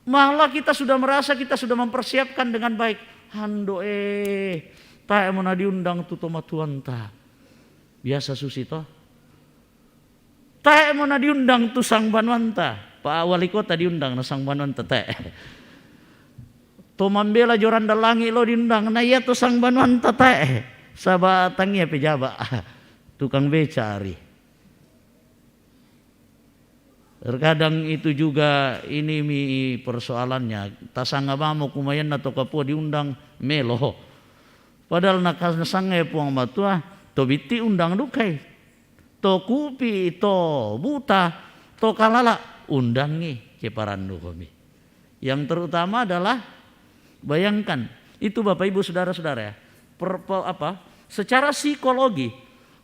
Malah kita sudah merasa kita sudah mempersiapkan dengan baik. Hando tak mau diundang tu toma tuan ta. Biasa susi toh. Tak mau diundang tu sang banwanta. Pak Wali Kota diundang na sang banwanta tak. To mambela joran dalangi lo diundang na iya tu sang banwanta tak. Sabatangnya pejaba. Tukang becari. Terkadang itu juga ini persoalannya. Tasanga bamo kumayan na to kapo diundang melo. Padahal nakasangay puang matua to biti undang dukai. To kupi to buta to kalala undangi keparandu kami. Yang terutama adalah bayangkan itu Bapak Ibu Saudara-saudara ya. Secara psikologi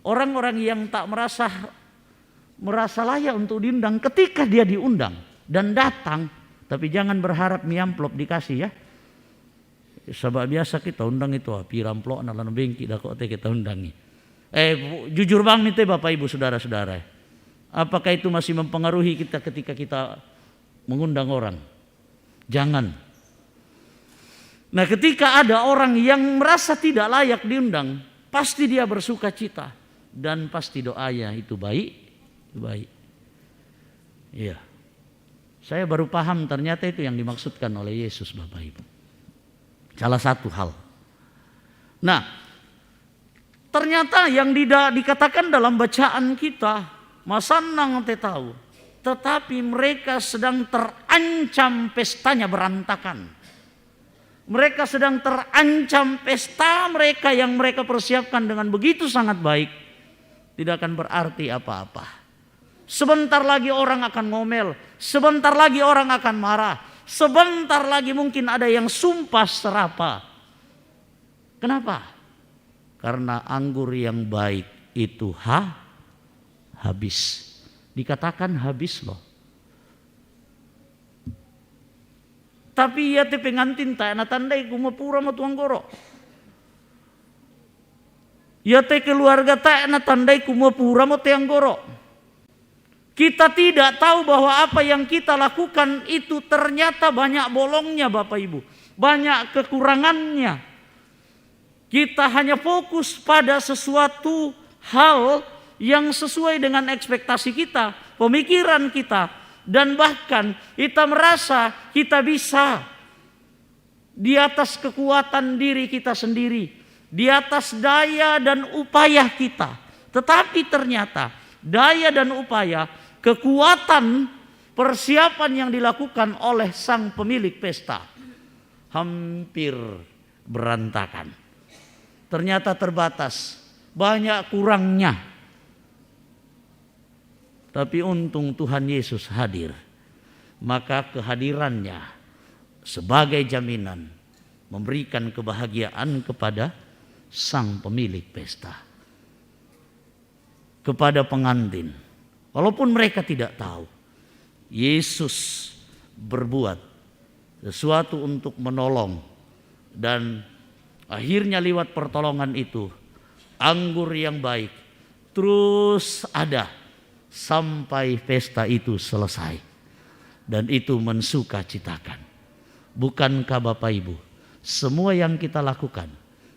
orang-orang yang tak merasa layak untuk diundang ketika dia diundang dan datang, tapi jangan berharap mie amplop dikasih ya. Sebab biasa kita undang itu piramplok nalan bengki dah kok kita undangi. Jujur bang nih Bapak Ibu Saudara-saudara. Apakah itu masih mempengaruhi kita ketika kita mengundang orang? Jangan. Nah, ketika ada orang yang merasa tidak layak diundang, pasti dia bersuka cita dan pasti doanya itu baik. Iya. Saya baru paham ternyata itu yang dimaksudkan oleh Yesus Bapak Ibu. Salah satu hal. Nah, Ternyata yang dikatakan dalam bacaan kita, masanang te tahu, tetapi mereka sedang terancam pestanya berantakan. Mereka sedang terancam pesta mereka yang mereka persiapkan dengan begitu sangat baik, tidak akan berarti apa-apa. Sebentar lagi orang akan ngomel, sebentar lagi orang akan marah, sebentar lagi mungkin ada yang sumpah serapa. Kenapa? Karena anggur yang baik itu habis. Dikatakan habis loh. Tapi ya te pengantin tak na tandai kumapura mo tuang goro. Ya te keluarga tak na tandai kumapura mo tuang goro. Kita tidak tahu bahwa apa yang kita lakukan itu ternyata banyak bolongnya Bapak Ibu. Banyak kekurangannya. Kita hanya fokus pada sesuatu hal yang sesuai dengan ekspektasi kita, pemikiran kita. Dan bahkan kita merasa kita bisa di atas kekuatan diri kita sendiri. Di atas daya dan upaya kita. Tetapi ternyata daya dan upaya, kekuatan persiapan yang dilakukan oleh sang pemilik pesta hampir berantakan. Ternyata terbatas, banyak kurangnya. Tapi untung Tuhan Yesus hadir. Maka kehadirannya sebagai jaminan memberikan kebahagiaan kepada sang pemilik pesta. Kepada pengantin. Walaupun mereka tidak tahu, Yesus berbuat sesuatu untuk menolong. Dan akhirnya lewat pertolongan itu, anggur yang baik terus ada sampai pesta itu selesai. Dan itu mensukacitakan. Bukankah Bapak Ibu, semua yang kita lakukan,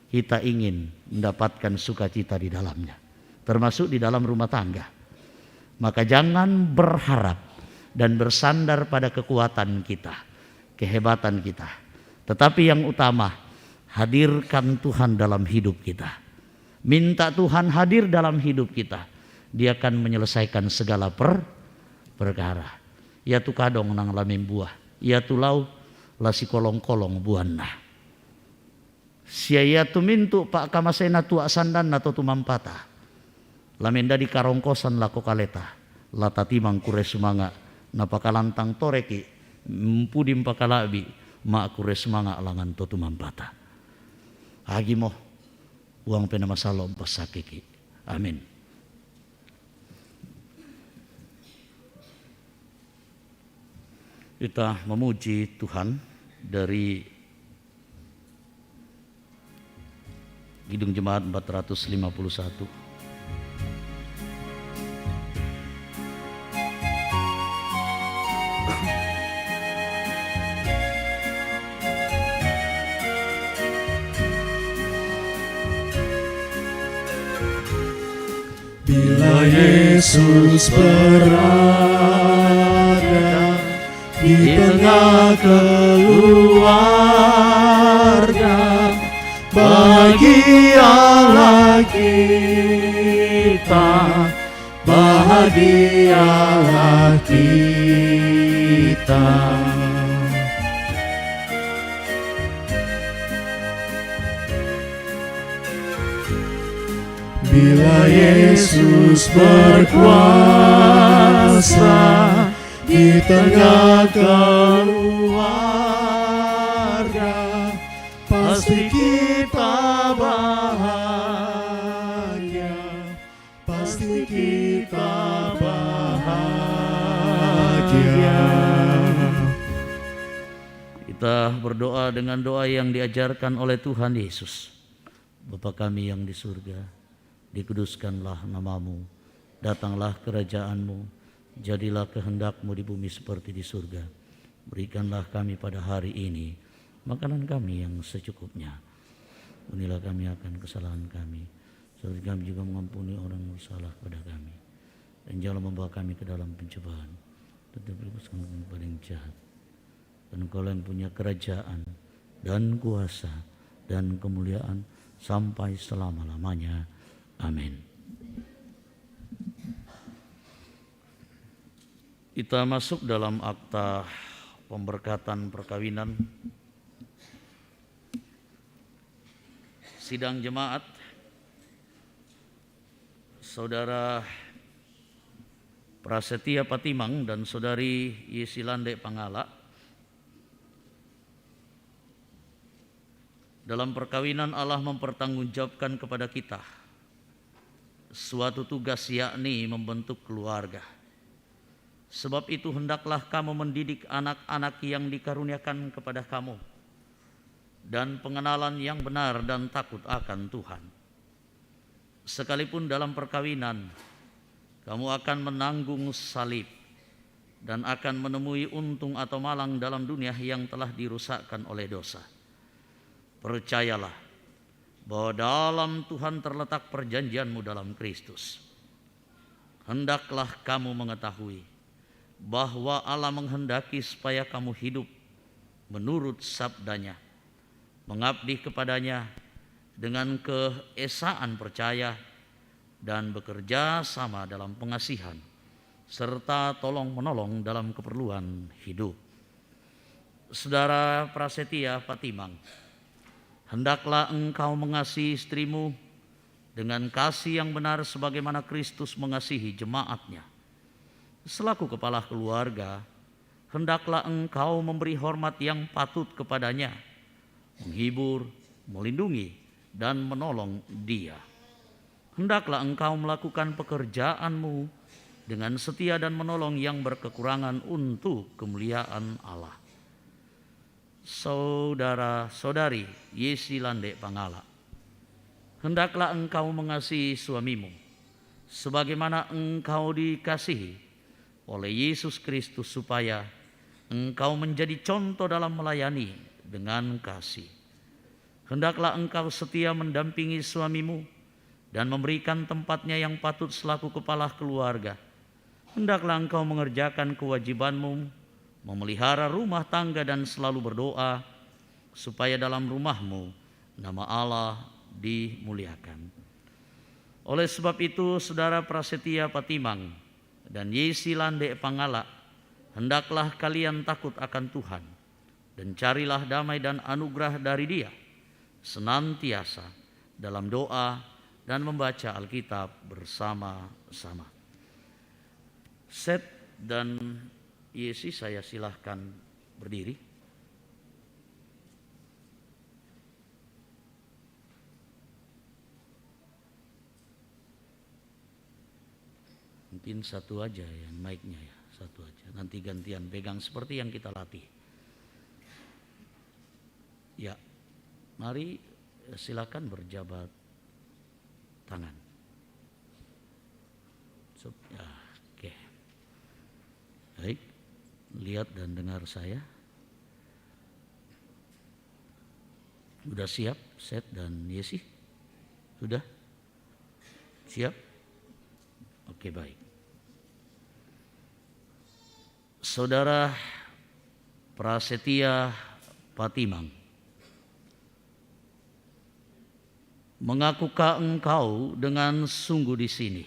kita ingin mendapatkan sukacita di dalamnya. Termasuk di dalam rumah tangga. Maka jangan berharap dan bersandar pada kekuatan kita, kehebatan kita. Tetapi yang utama, hadirkan Tuhan dalam hidup kita. Minta Tuhan hadir dalam hidup kita. Dia akan menyelesaikan segala perkara. Ya tu kadong nang lamim buah. Ya tu lau lasi kolong-kolong buana. Sia tu mintu pak kamasena tu asandan atau tu mampata. Lamenda di karongkosan lako kaleta. Lata timang kure sumanga. Napakalantang toreki. Mpudim pakalabi. Ma kure sumanga langan to tu mampata. Agi mo. Uang penamasalo pasakiki. Amin. Kita memuji Tuhan dari Kidung Jemaat 451. Bila Yesus berada di tengah keluarga, bahagialah kita, bahagialah kita. Bila Yesus berkuasa di tengah keluarga, pasti kita bahagia, pasti kita bahagia. Kita berdoa dengan doa yang diajarkan oleh Tuhan Yesus. Bapa kami yang di surga, dikuduskanlah namamu, datanglah kerajaanmu, jadilah kehendak-Mu di bumi seperti di surga. Berikanlah kami pada hari ini makanan kami yang secukupnya. Ampunilah kami akan kesalahan kami, seperti kami juga mengampuni orang yang bersalah kepada kami. Dan janganlah membawa kami ke dalam pencobaan, tetapi bebaskan kami dari yang jahat. Dan Engkau yang punya kerajaan dan kuasa dan kemuliaan sampai selama-lamanya. Amin. Kita masuk dalam akta pemberkatan perkawinan. Sidang jemaat, Saudara Prasetya Patimang dan Saudari Yesilande Pangala dalam perkawinan Allah mempertanggungjawabkan kepada kita suatu tugas, yakni membentuk keluarga. Sebab itu hendaklah kamu mendidik anak-anak yang dikaruniakan kepada kamu dan pengenalan yang benar dan takut akan Tuhan. Sekalipun dalam perkawinan kamu akan menanggung salib dan akan menemui untung atau malang dalam dunia yang telah dirusakkan oleh dosa. Percayalah bahwa dalam Tuhan terletak perjanjianmu dalam Kristus. Hendaklah kamu mengetahui bahwa Allah menghendaki supaya kamu hidup menurut sabdanya, mengabdi kepadanya dengan keesaan percaya dan bekerja sama dalam pengasihan serta tolong menolong dalam keperluan hidup. Saudara Prasetya Patimang, hendaklah engkau mengasihi istrimu dengan kasih yang benar sebagaimana Kristus mengasihi jemaatnya. Selaku kepala keluarga, hendaklah engkau memberi hormat yang patut kepadanya, menghibur, melindungi, dan menolong dia. Hendaklah engkau melakukan pekerjaanmu dengan setia dan menolong yang berkekurangan untuk kemuliaan Allah. Saudara-saudari Yesilande Pangala, hendaklah engkau mengasihi suamimu sebagaimana engkau dikasihi oleh Yesus Kristus, supaya engkau menjadi contoh dalam melayani dengan kasih. Hendaklah engkau setia mendampingi suamimu dan memberikan tempatnya yang patut selaku kepala keluarga. Hendaklah engkau mengerjakan kewajibanmu, memelihara rumah tangga dan selalu berdoa supaya dalam rumahmu nama Allah dimuliakan. Oleh sebab itu, Saudara Prasetya Patimang dan Yesilande Pangala, hendaklah kalian takut akan Tuhan dan carilah damai dan anugerah dari Dia senantiasa dalam doa dan membaca Alkitab bersama-sama. Seth dan Yesi, saya silahkan berdiri. Mungkin satu aja yang mic-nya ya, satu aja. Nanti gantian pegang seperti yang kita latih. Ya, mari silakan berjabat tangan. Ya, oke. Baik, lihat dan dengar saya. Sudah siap, Seth dan Yesi? Sudah? Siap? Oke, baik. Saudara Prasetya Patimang, mengakukah engkau dengan sungguh di sini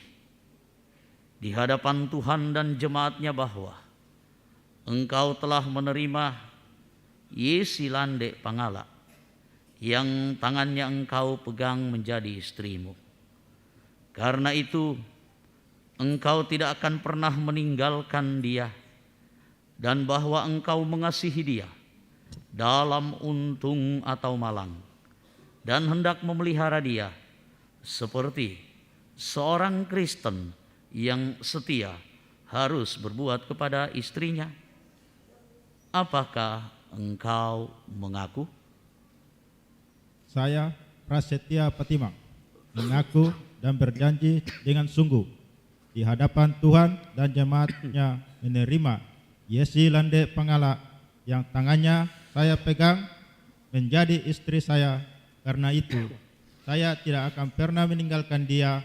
di hadapan Tuhan dan jemaatnya bahwa engkau telah menerima Yesilande Pangala yang tangannya engkau pegang menjadi istrimu? Karena itu engkau tidak akan pernah meninggalkan dia, dan bahwa engkau mengasihi dia dalam untung atau malang, dan hendak memelihara dia seperti seorang Kristen yang setia harus berbuat kepada istrinya. Apakah engkau mengaku? Saya, Prasetya Patimang, mengaku dan berjanji dengan sungguh di hadapan Tuhan dan jemaatnya menerima Yesilande Pangala yang tangannya saya pegang menjadi istri saya. Karena itu saya tidak akan pernah meninggalkan dia,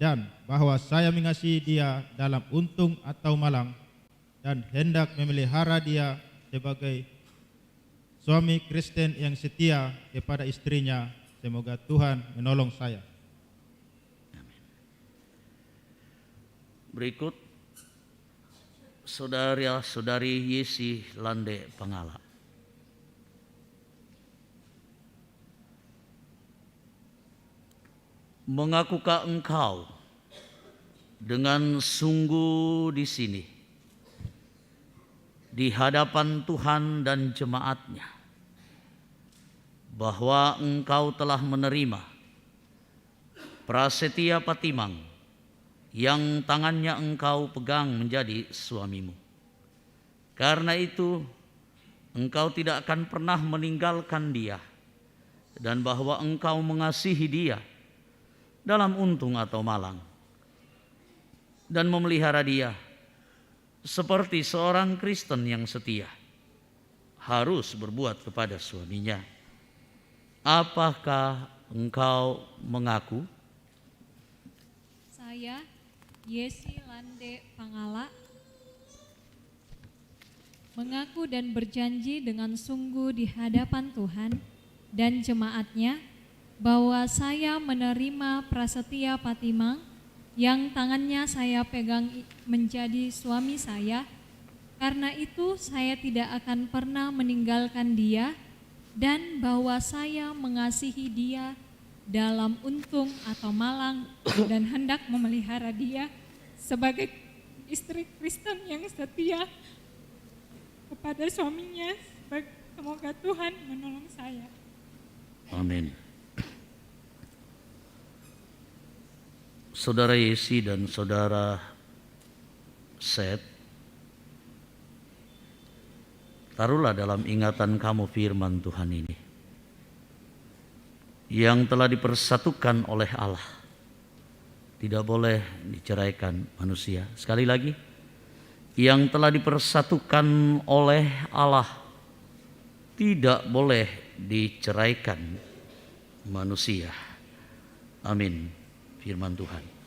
dan bahwa saya mengasihi dia dalam untung atau malang, dan hendak memelihara dia sebagai suami Kristen yang setia kepada istrinya. Semoga Tuhan menolong saya. Berikut saudara-saudari Yesi Lande Pangala. Mengakukah engkau dengan sungguh di sini di hadapan Tuhan dan jemaatnya bahwa engkau telah menerima Prasetya Patimang yang tangannya engkau pegang menjadi suamimu. Karena itu engkau tidak akan pernah meninggalkan dia, dan bahwa engkau mengasihi dia dalam untung atau malang, dan memelihara dia seperti seorang Kristen yang setia harus berbuat kepada suaminya. Apakah engkau mengaku? Saya, Yesi Lande Pangala, mengaku dan berjanji dengan sungguh di hadapan Tuhan dan jemaatnya bahwa saya menerima Prasetya Patimang yang tangannya saya pegang menjadi suami saya. Karena itu saya tidak akan pernah meninggalkan dia, dan bahwa saya mengasihi dia dalam untung atau malang, dan hendak memelihara dia sebagai istri Kristen yang setia kepada suaminya. Semoga Tuhan menolong saya. Amin. Saudara Yesi dan saudara Seth, taruhlah dalam ingatan kamu firman Tuhan ini yang telah dipersatukan oleh Allah, tidak boleh diceraikan manusia. Sekali lagi, yang telah dipersatukan oleh Allah tidak boleh diceraikan manusia. Amin. Firman Tuhan.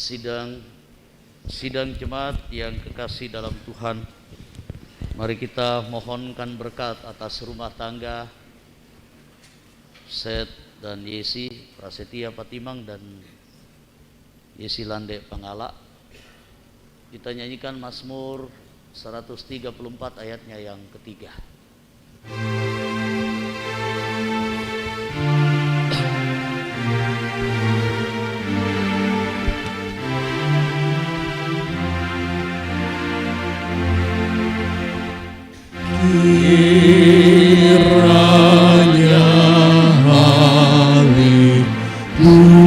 Sidang jemaat yang kekasih dalam Tuhan, mari kita mohonkan berkat atas rumah tangga Seth dan Yesi Prasetya Patimang dan Yesi Lande Pangala. Kita nyanyikan Mazmur 134 ayatnya yang ketiga. Kiranya hari dunia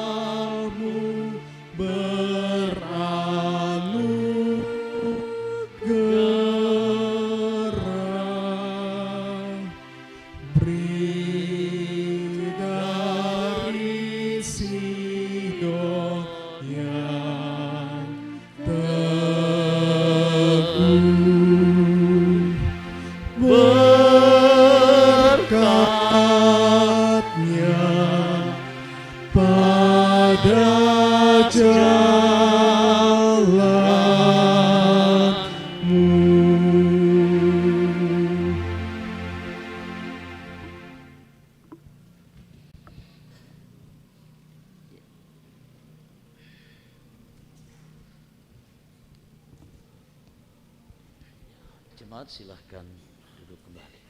Allahmu beranugerah, beri dari Sidon yang teguh, berkatnya pada jalanmu. Jemaat silahkan duduk kembali.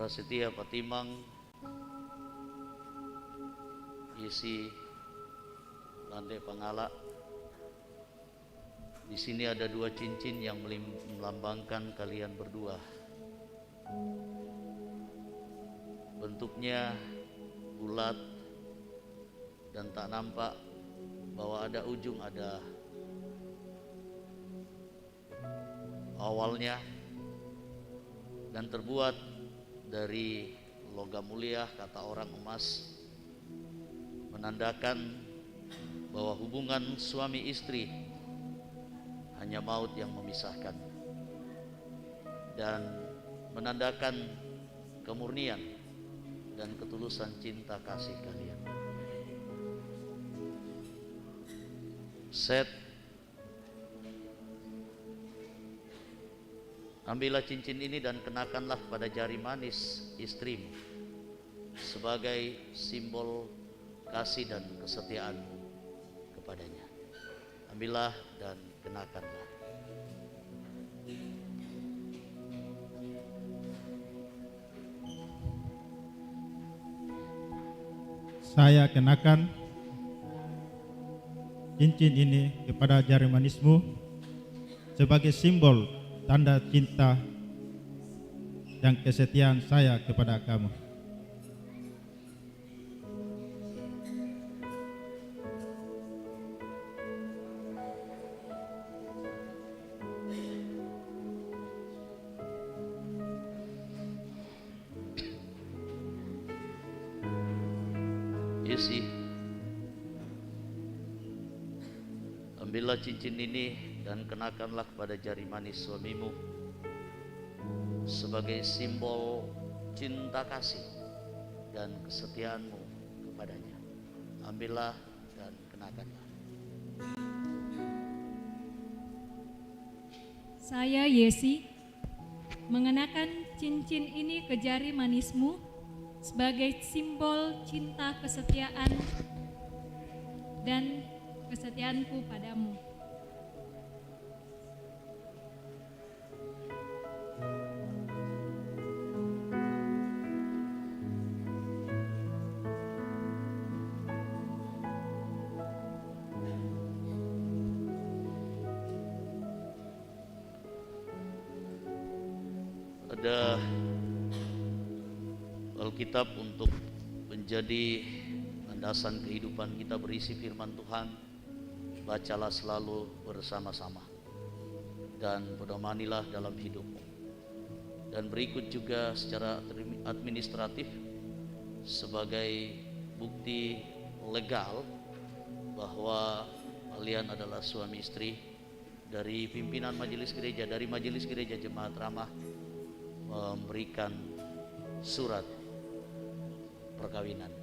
Prasetya Patimang, Yesi Lande Pangala. Di sini ada 2 cincin yang melambangkan kalian berdua. Bentuknya bulat dan tak nampak bahwa ada ujung, ada awalnya, dan terbuat dari logam mulia, kata orang emas, menandakan bahwa hubungan suami istri hanya maut yang memisahkan, dan menandakan kemurnian dan ketulusan cinta kasih kalian. Set, ambillah cincin ini dan kenakanlah pada jari manis istrimu sebagai simbol kasih dan kesetiaanmu kepadanya. Ambillah dan kenakanlah. Saya kenakan cincin ini kepada jari manismu sebagai simbol tanda cinta dan kesetiaan saya kepada kamu. Yesi, ambillah cincin ini dan kenakanlah pada jari manis suamimu sebagai simbol cinta kasih dan kesetiaanmu kepadanya. Ambillah dan kenakanlah. Saya Yesi mengenakan cincin ini ke jari manismu sebagai simbol cinta kesetiaan dan kesetiaanku padamu. Ada Alkitab untuk menjadi landasan kehidupan kita berisi firman Tuhan. Bacalah selalu bersama-sama dan pedomanilah dalam hidupmu. Dan berikut juga secara administratif sebagai bukti legal bahwa kalian adalah suami istri, dari pimpinan majelis gereja, dari majelis gereja Jemaat Ramah memberikan surat perkawinan.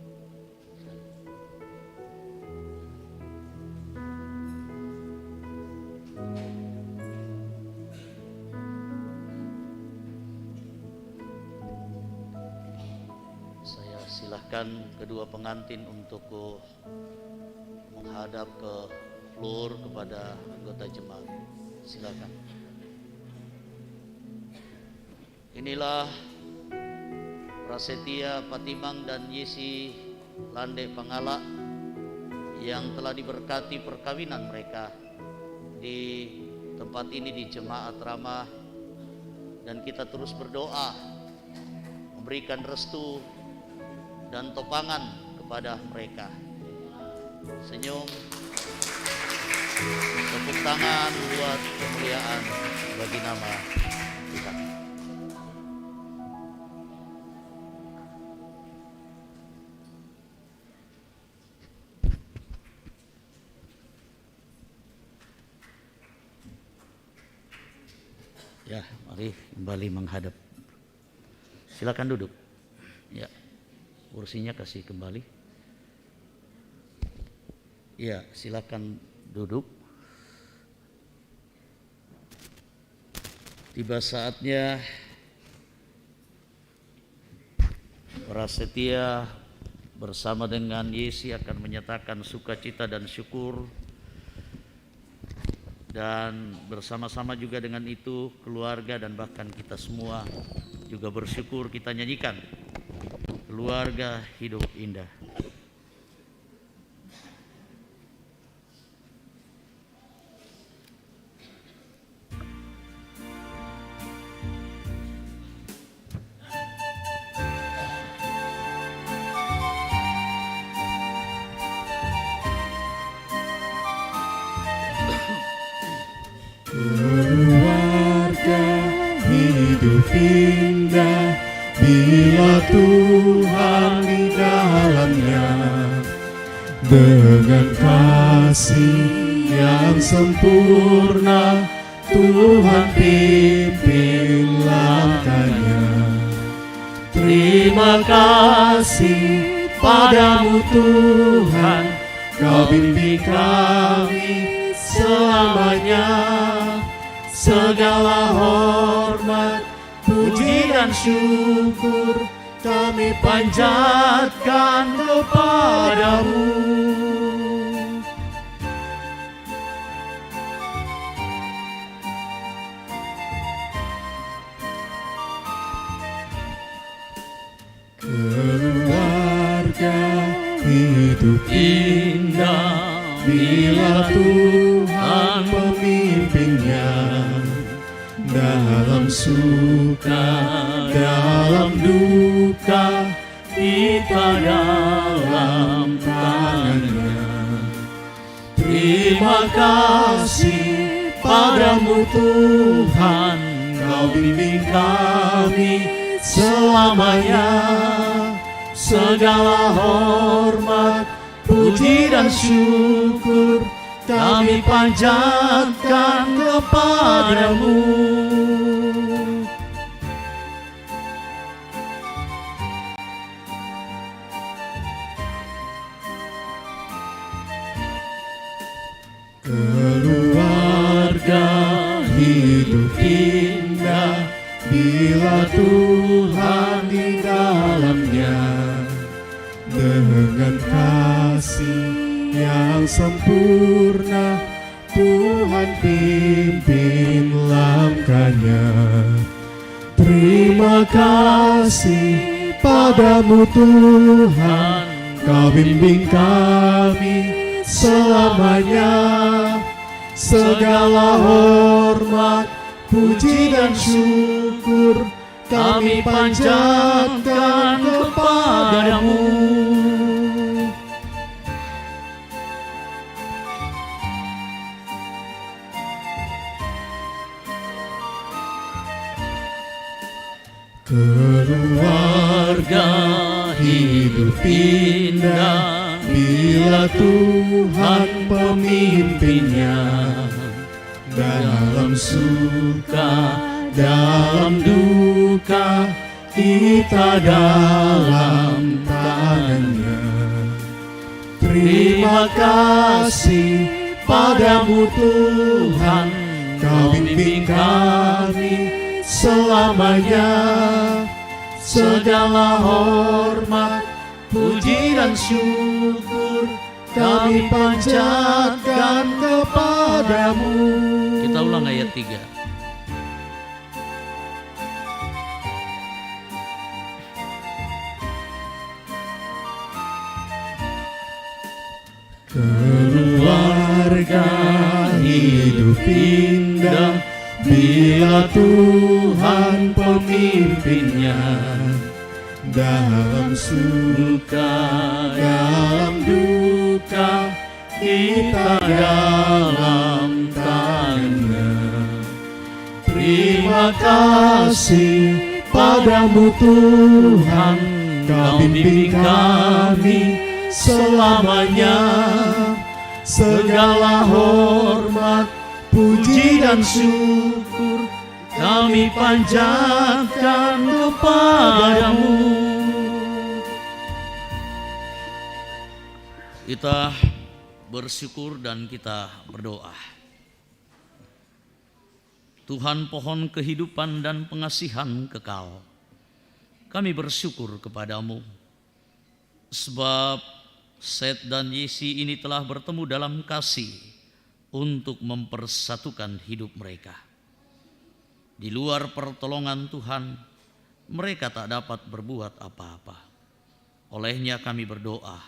Saya silahkan kedua pengantin untuk menghadap ke floor kepada anggota jemaat. Silakan. Inilah Prasetya Patimang dan Yesi Lande Pangala yang telah diberkati perkawinan mereka di tempat ini di Jemaat Ramah, dan kita terus berdoa memberikan restu dan topangan kepada mereka. Senyum, tepuk tangan buat kemuliaan bagi nama Tuhan. Ya, mari kembali menghadap. Silakan duduk. Ya, kursinya kasih kembali. Ya, silakan duduk. Tiba saatnya Prasetya bersama dengan Yesi akan menyatakan sukacita dan syukur, dan bersama-sama juga dengan itu keluarga dan bahkan kita semua juga bersyukur kita nyanyikan Keluarga Hidup Indah. Keluarga hidup indah bila Tuhan di dalamnya, dengan kasih yang sempurna Tuhan pimpin langkahnya. Terima kasih padamu Tuhan, Kau bimbing kami selamanya. Segala hormat, puji dan syukur kami panjatkan kepadamu. Keluarga hidup indah bila Tuhan memimpinnya, dalam suka, dalam duka, kita dalam tangannya. Terima kasih padamu Tuhan, Kau bimbing kami selamanya. Segala hormat, puji dan syukur kami panjatkan kepadamu. Keluarga hidup indah bila Tuhan di dalamnya, dengan kasih yang sempurna Tuhan pimpin langkahnya. Terima kasih padamu Tuhan, Kau bimbing kami selamanya. Segala hormat, puji dan syukur kami panjatkan kepadamu. Keluarga hidup indah bila Tuhan pemimpinnya, dalam suka, dalam duka, kita dalam tangannya. Terima kasih padamu Tuhan, Kau bimbing kami selamanya. Segala hormat, puji dan syukur kami panjatkan kepadamu. Kita ulang ayat 3. Keluarga hidup indah bila Tuhan pemimpinnya, dalam suka, dalam duka, kita dalam tangannya. Terima kasih padamu Tuhan, Kau bimbing kami selamanya. Segala hormat, puji dan syukur kami panjatkan kepadamu. Kita bersyukur dan kita berdoa. Tuhan pohon kehidupan dan pengasihan kekal, kami bersyukur kepadamu sebab Seth dan Yesi ini telah bertemu dalam kasih untuk mempersatukan hidup mereka. Di luar pertolongan Tuhan, mereka tak dapat berbuat apa-apa. Olehnya kami berdoa,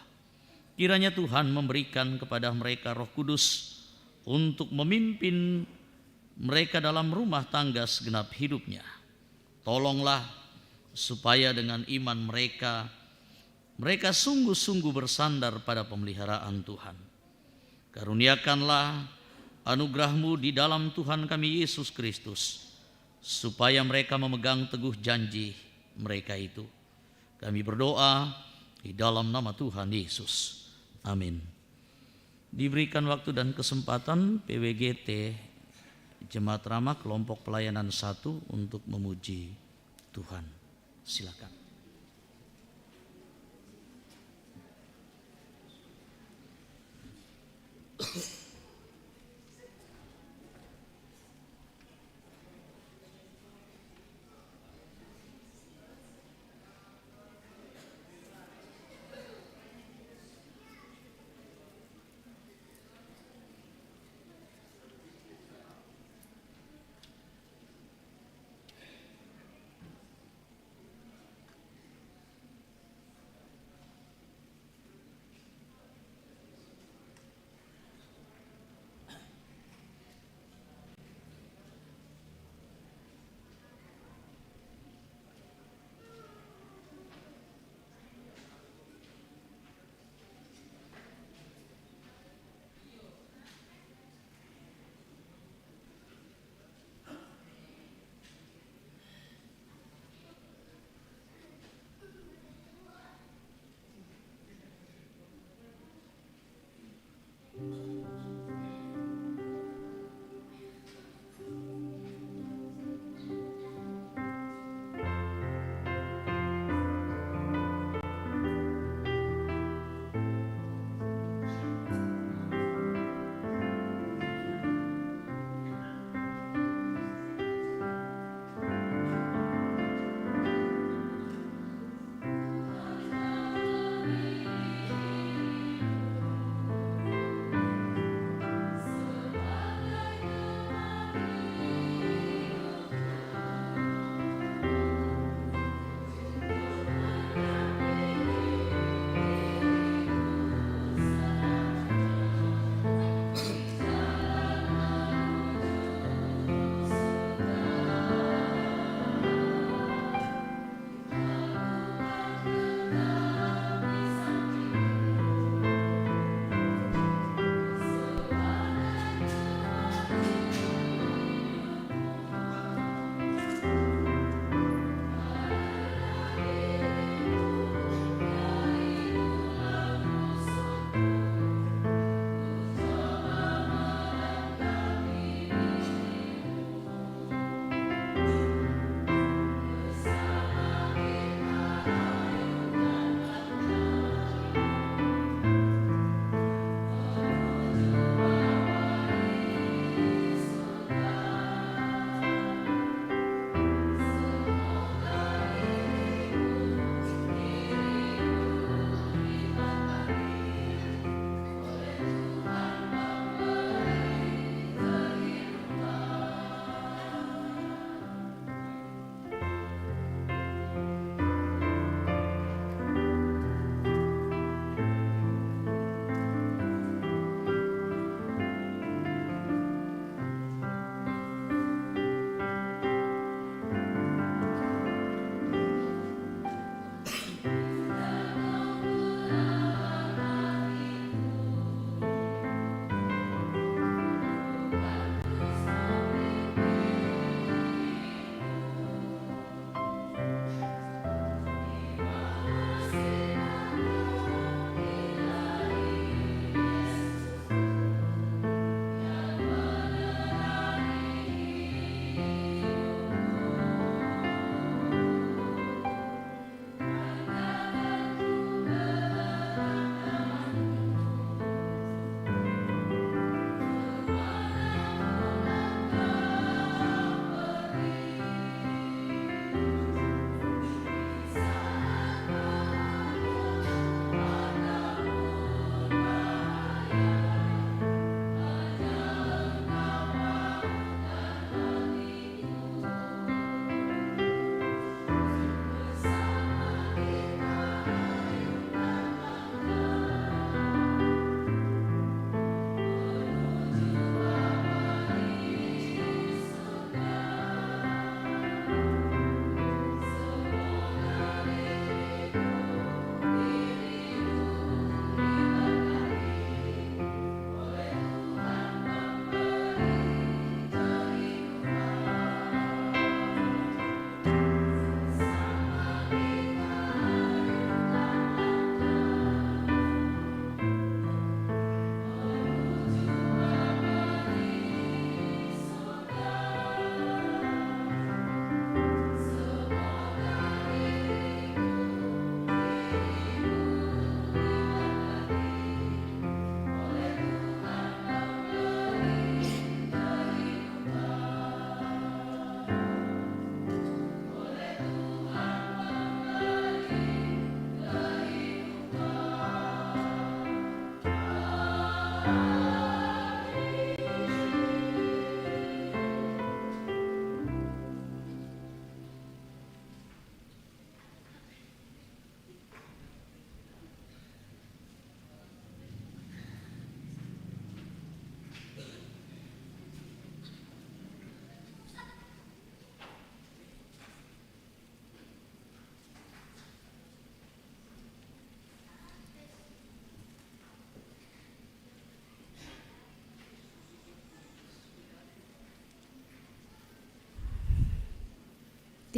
kiranya Tuhan memberikan kepada mereka Roh Kudus untuk memimpin mereka dalam rumah tangga segenap hidupnya. Tolonglah supaya dengan iman mereka sungguh-sungguh bersandar pada pemeliharaan Tuhan. Karuniakanlah anugerah-Mu di dalam Tuhan kami Yesus Kristus, supaya mereka memegang teguh janji mereka itu. Kami berdoa di dalam nama Tuhan Yesus. Amin. Diberikan waktu dan kesempatan PWGT Jemaat Ramah kelompok pelayanan 1 untuk memuji Tuhan. Silakan.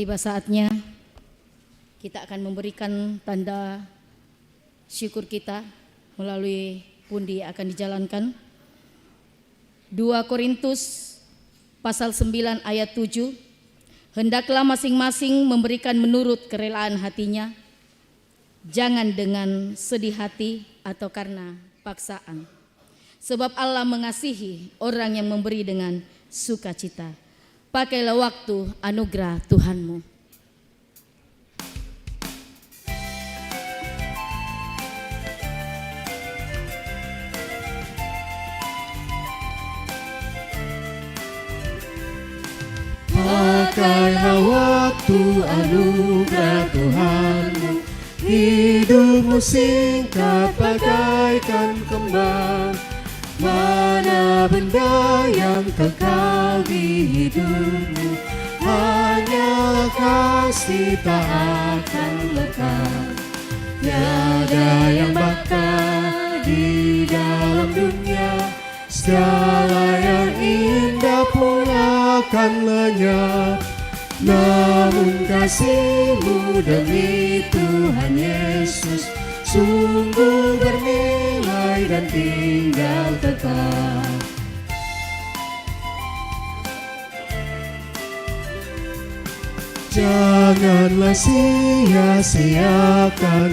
Tiba saatnya kita akan memberikan tanda syukur kita melalui pundi yang akan dijalankan. 2 Korintus pasal 9 ayat 7. Hendaklah masing-masing memberikan menurut kerelaan hatinya, jangan dengan sedih hati atau karena paksaan. Sebab Allah mengasihi orang yang memberi dengan sukacita. Pakailah waktu anugerah Tuhanmu. Pakailah waktu anugerah Tuhanmu. Hidupmu singkat bagaikan kembang. Mana benda yang kekal di hidupmu? Hanyalah kasih tak akan lekang. Tiada yang bakal di dalam dunia. Segala yang indah pun akan lenyap. Namun kasih-Mu demi Tuhan Yesus sungguh bernilai dan tinggal tetap. Janganlah sia-siakan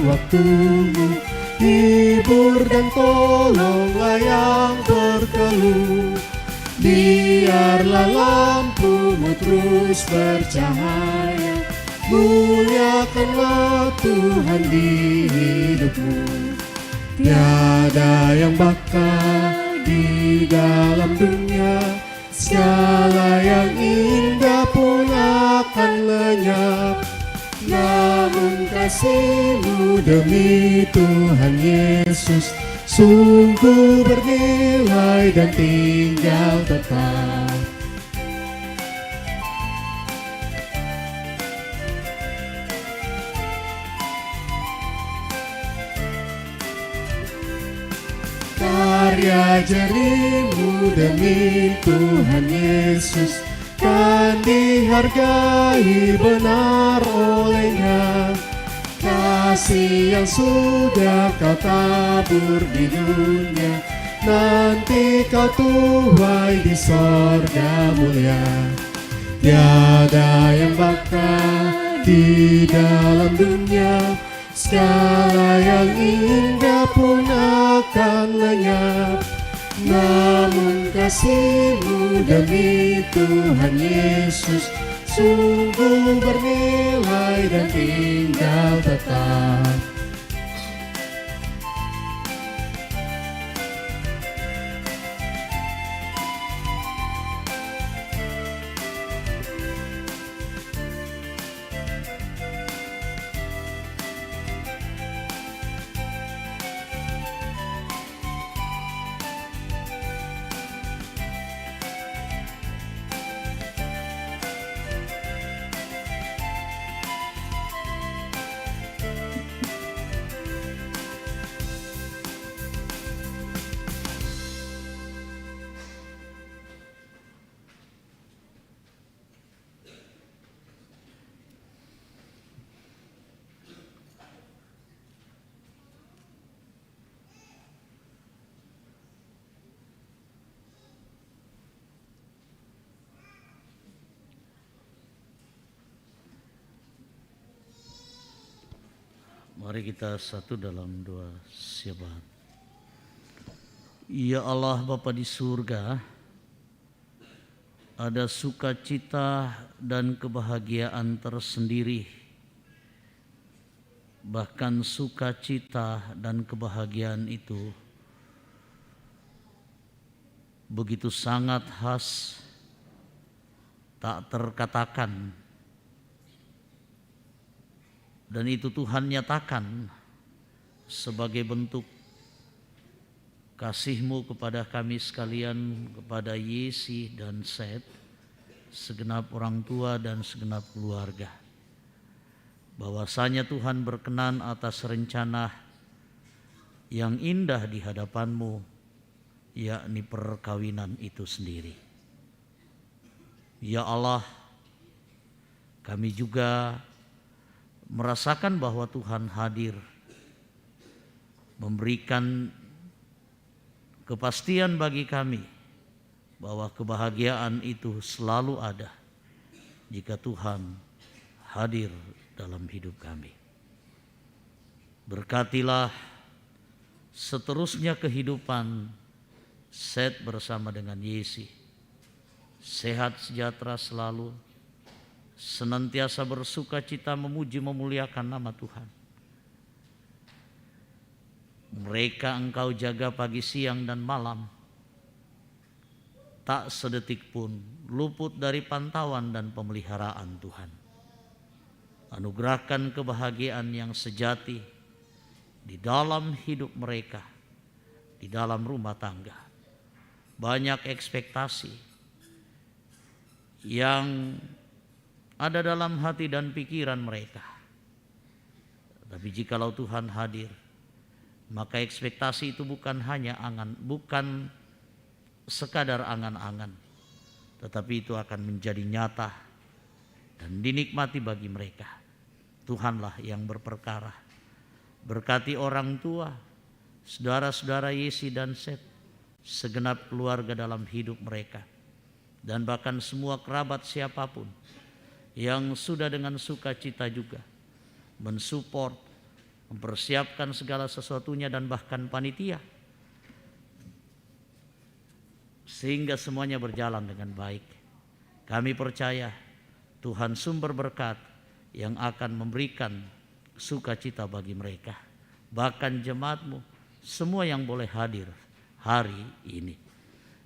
waktumu. Hibur dan tolonglah yang berkeluh. Biarlah lampumu terus bercahaya. Muliakanlah Tuhan di hidupmu. Tiada yang bakal di dalam dunia. Segala yang indah pun akan lenyap. Namun kasih-Mu demi Tuhan Yesus sungguh bernilai dan tinggal tetap. Karya jarimu demi Tuhan Yesus kan dihargai benar oleh-Nya. Kasih yang sudah kau tabur di dunia, nanti kau tuai di sorga mulia. Tiada yang bakal di dalam dunia. Segala yang indah pun akan lenyap. Namun kasih-Mu demi Tuhan Yesus sungguh bernilai dan tinggal tetap. Mari kita satu dalam doa syafaat. Ya Allah Bapa di surga, ada sukacita dan kebahagiaan tersendiri. Bahkan sukacita dan kebahagiaan itu begitu sangat khas, tak terkatakan. Dan itu Tuhan nyatakan sebagai bentuk kasih-Mu kepada kami sekalian, kepada Yesi dan Seth, segenap orang tua dan segenap keluarga. Bahwasanya Tuhan berkenan atas rencana yang indah di hadapan-Mu, yakni perkawinan itu sendiri. Ya Allah, Kami juga merasakan bahwa Tuhan hadir, memberikan kepastian bagi kami bahwa kebahagiaan itu selalu ada jika Tuhan hadir dalam hidup kami. Berkatilah seterusnya kehidupan Seth bersama dengan Yesi. Sehat sejahtera selalu, senantiasa bersuka cita memuji memuliakan nama Tuhan. Mereka Engkau jaga pagi siang dan malam, tak sedetik pun luput dari pantauan dan pemeliharaan Tuhan. Anugerahkan kebahagiaan yang sejati di dalam hidup mereka, di dalam rumah tangga. Banyak ekspektasi yang ada dalam hati dan pikiran mereka. Tapi jikalau Tuhan hadir, maka ekspektasi itu bukan hanya angan, bukan sekadar angan-angan, tetapi itu akan menjadi nyata dan dinikmati bagi mereka. Tuhanlah yang berperkara. Berkati orang tua, saudara-saudara Yesi dan Seth, segenap keluarga dalam hidup mereka, dan bahkan semua kerabat siapapun yang sudah dengan sukacita juga mensupport, mempersiapkan segala sesuatunya, dan bahkan panitia, sehingga semuanya berjalan dengan baik. Kami percaya Tuhan sumber berkat yang akan memberikan sukacita bagi mereka, bahkan jemaat-Mu semua yang boleh hadir hari ini,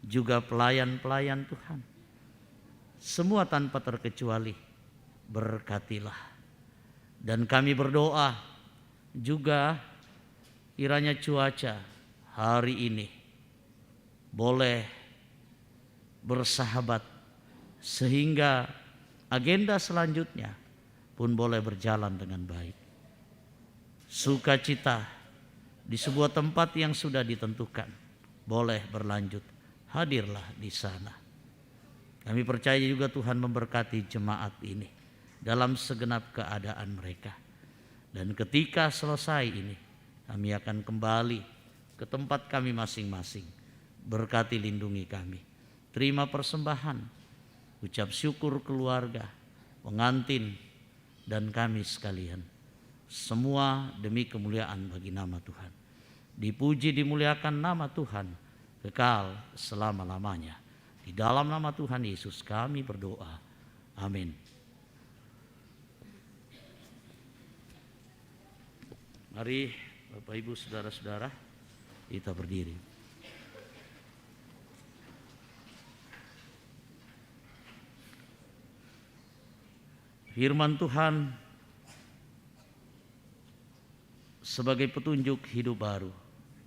juga pelayan-pelayan Tuhan, semua tanpa terkecuali, berkatilah. Dan kami berdoa juga kiranya cuaca hari ini boleh bersahabat, sehingga agenda selanjutnya pun boleh berjalan dengan baik. Sukacita di sebuah tempat yang sudah ditentukan boleh berlanjut, hadirlah di sana. Kami percaya juga Tuhan memberkati jemaat ini dalam segenap keadaan mereka. Dan ketika selesai ini, kami akan kembali ke tempat kami masing-masing. Berkati, lindungi kami. Terima persembahan, ucap syukur keluarga, pengantin, dan kami sekalian. Semua demi kemuliaan bagi nama Tuhan. Dipuji dimuliakan nama Tuhan kekal selama-lamanya. Di dalam nama Tuhan Yesus kami berdoa. Amin. Mari Bapak Ibu saudara-saudara, kita berdiri. Firman Tuhan sebagai petunjuk hidup baru.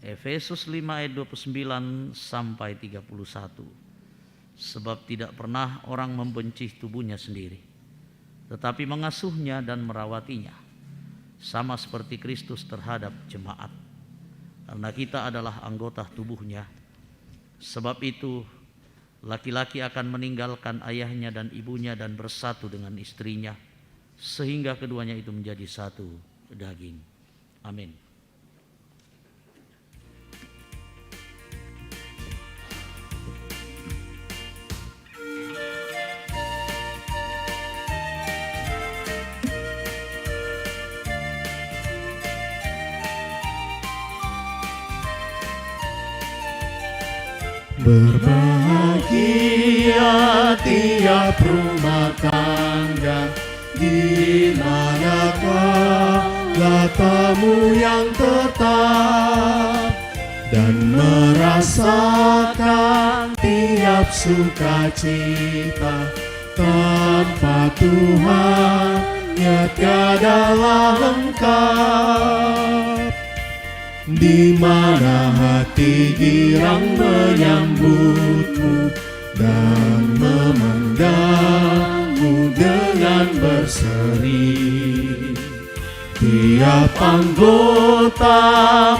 Efesus 5 ayat 29 sampai 31. Sebab tidak pernah orang membenci tubuhnya sendiri, tetapi mengasuhnya dan merawatinya, sama seperti Kristus terhadap jemaat, karena kita adalah anggota tubuhnya. Sebab itu laki-laki akan meninggalkan ayahnya dan ibunya dan bersatu dengan istrinya, sehingga keduanya itu menjadi satu daging. Amin. Berbahagia tiap rumah tangga, di manakah tamu yang tetap, dan merasakan tiap sukacita. Tanpa Tuhan tiadalah lengkap. Di mana hati girang menyambutmu dan memandangmu dengan berseri. Tiap anggota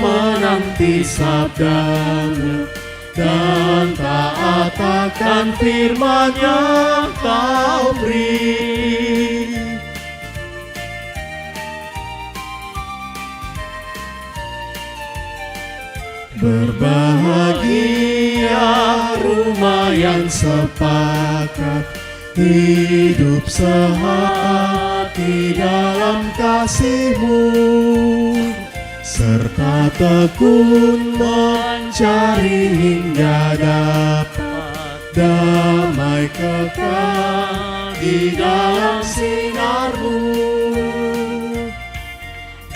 menanti sabdamu dan taat akan firman yang kau beri. Berbahagia rumah yang sepakat, hidup sehati dalam kasih-Mu, serta tekun mencari hingga dapat damai kekal di dalam sinar-Mu,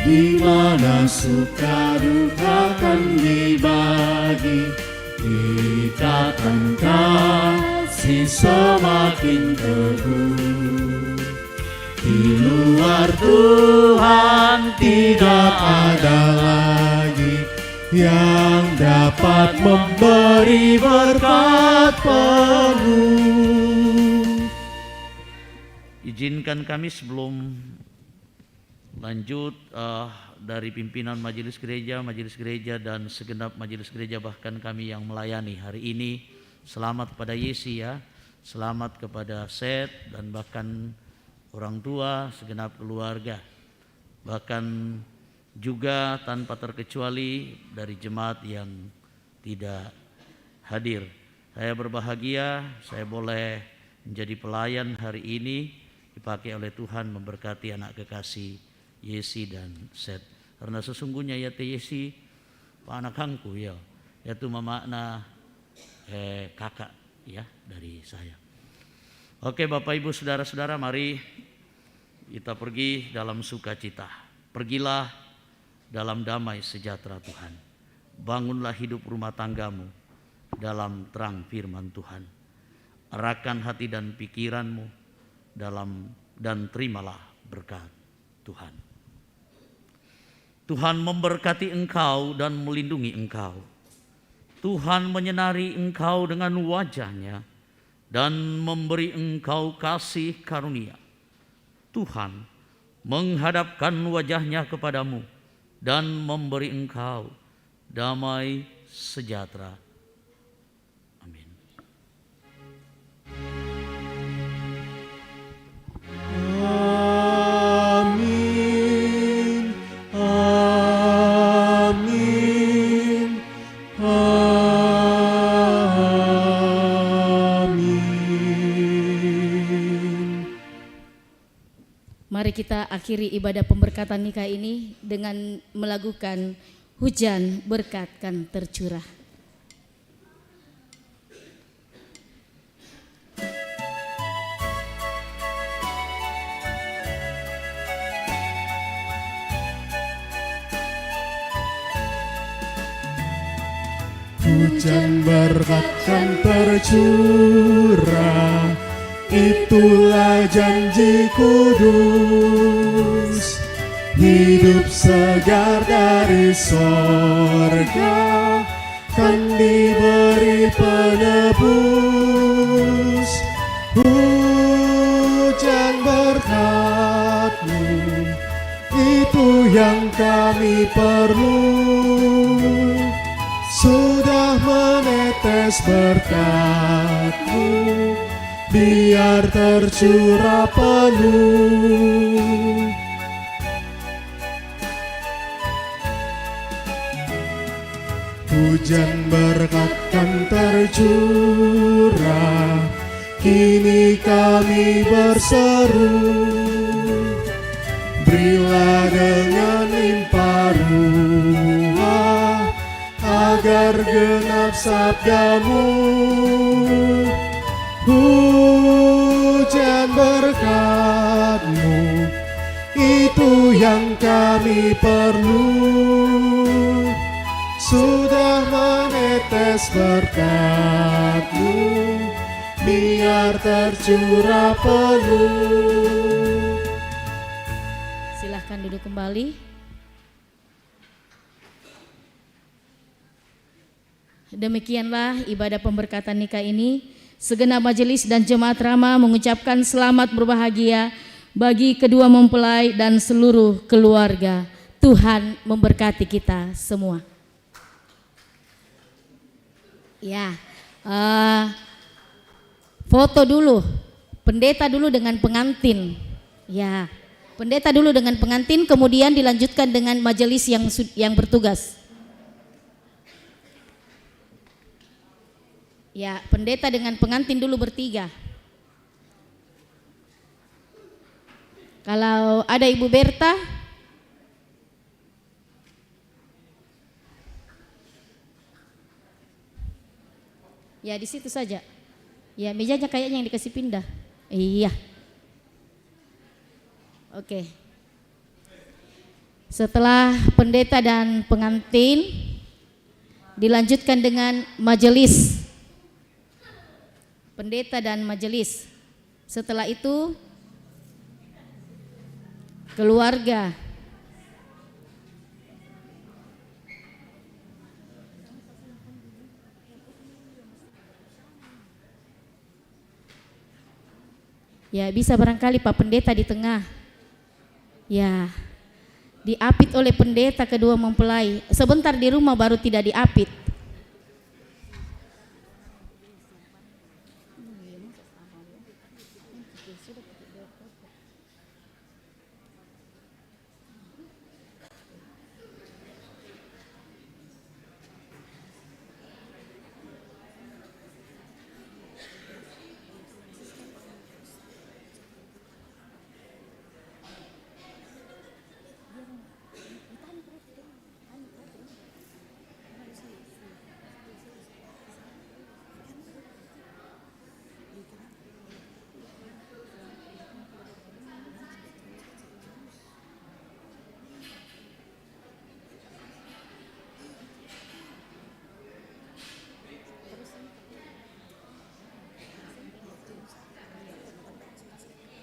di mana suka duka kan dibagi, ikatan kasih semakin teguh. Di luar Tuhan tidak ada lagi yang dapat memberi berkat penuh. Izinkan kami sebelum lanjut dari pimpinan majelis gereja dan segenap majelis gereja, bahkan kami yang melayani hari ini, selamat kepada Yesi ya, selamat kepada Seth dan bahkan orang tua, segenap keluarga, bahkan juga tanpa terkecuali dari jemaat yang tidak hadir. Saya berbahagia, saya boleh menjadi pelayan hari ini, dipakai oleh Tuhan memberkati anak kekasih Yesi dan Seth. Karena sesungguhnya ya teh Yesi anak hangku ya, yaitu memakna kakak ya dari saya. Oke Bapak Ibu Saudara-saudara, mari kita pergi dalam sukacita. Pergilah dalam damai sejahtera Tuhan. Bangunlah hidup rumah tanggamu dalam terang firman Tuhan. Arahkan hati dan pikiranmu dan terimalah berkat Tuhan. Tuhan memberkati engkau dan melindungi engkau. Tuhan menyenari engkau dengan wajah-Nya dan memberi engkau kasih karunia. Tuhan menghadapkan wajah-Nya kepadamu dan memberi engkau damai sejahtera. Amin. Amin. Amin. Amin. Mari kita akhiri ibadah pemberkatan nikah ini dengan melakukan hujan berkat kan tercurah. Hujan berkat kan tercurah, itulah janji kudus. Hidup segar dari sorga kan diberi penebus. Hujan berkat-Mu, itu yang kami perlu. Sudah menetes berkat-Mu, biar tercurah penuh. Hujan berkat kan tercurah, kini kami berseru. Berilah dengan limpah ruah, agar genap sabda-Mu. Hujan berkat-Mu, itu yang kami perlu. Sudah menetes berkat-Mu, biar tercurah penuh. Silahkan duduk kembali. Demikianlah ibadah pemberkatan nikah ini. Segenap majelis dan jemaat Rama mengucapkan selamat berbahagia bagi kedua mempelai dan seluruh keluarga. Tuhan memberkati kita semua. Ya, foto dulu, pendeta dulu dengan pengantin. Ya, pendeta dulu dengan pengantin, kemudian dilanjutkan dengan majelis yang bertugas. Ya, pendeta dengan pengantin dulu bertiga. Kalau ada Ibu Berta, ya di situ saja. Ya, mejanya kayaknya yang dikasih pindah. Iya. Oke. Setelah pendeta dan pengantin, dilanjutkan dengan majelis. Pendeta dan majelis. Setelah itu keluarga. Ya, bisa barangkali Pak Pendeta di tengah. Ya, diapit oleh pendeta kedua mempelai. Sebentar di rumah baru tidak diapit.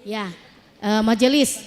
Ya, majelis.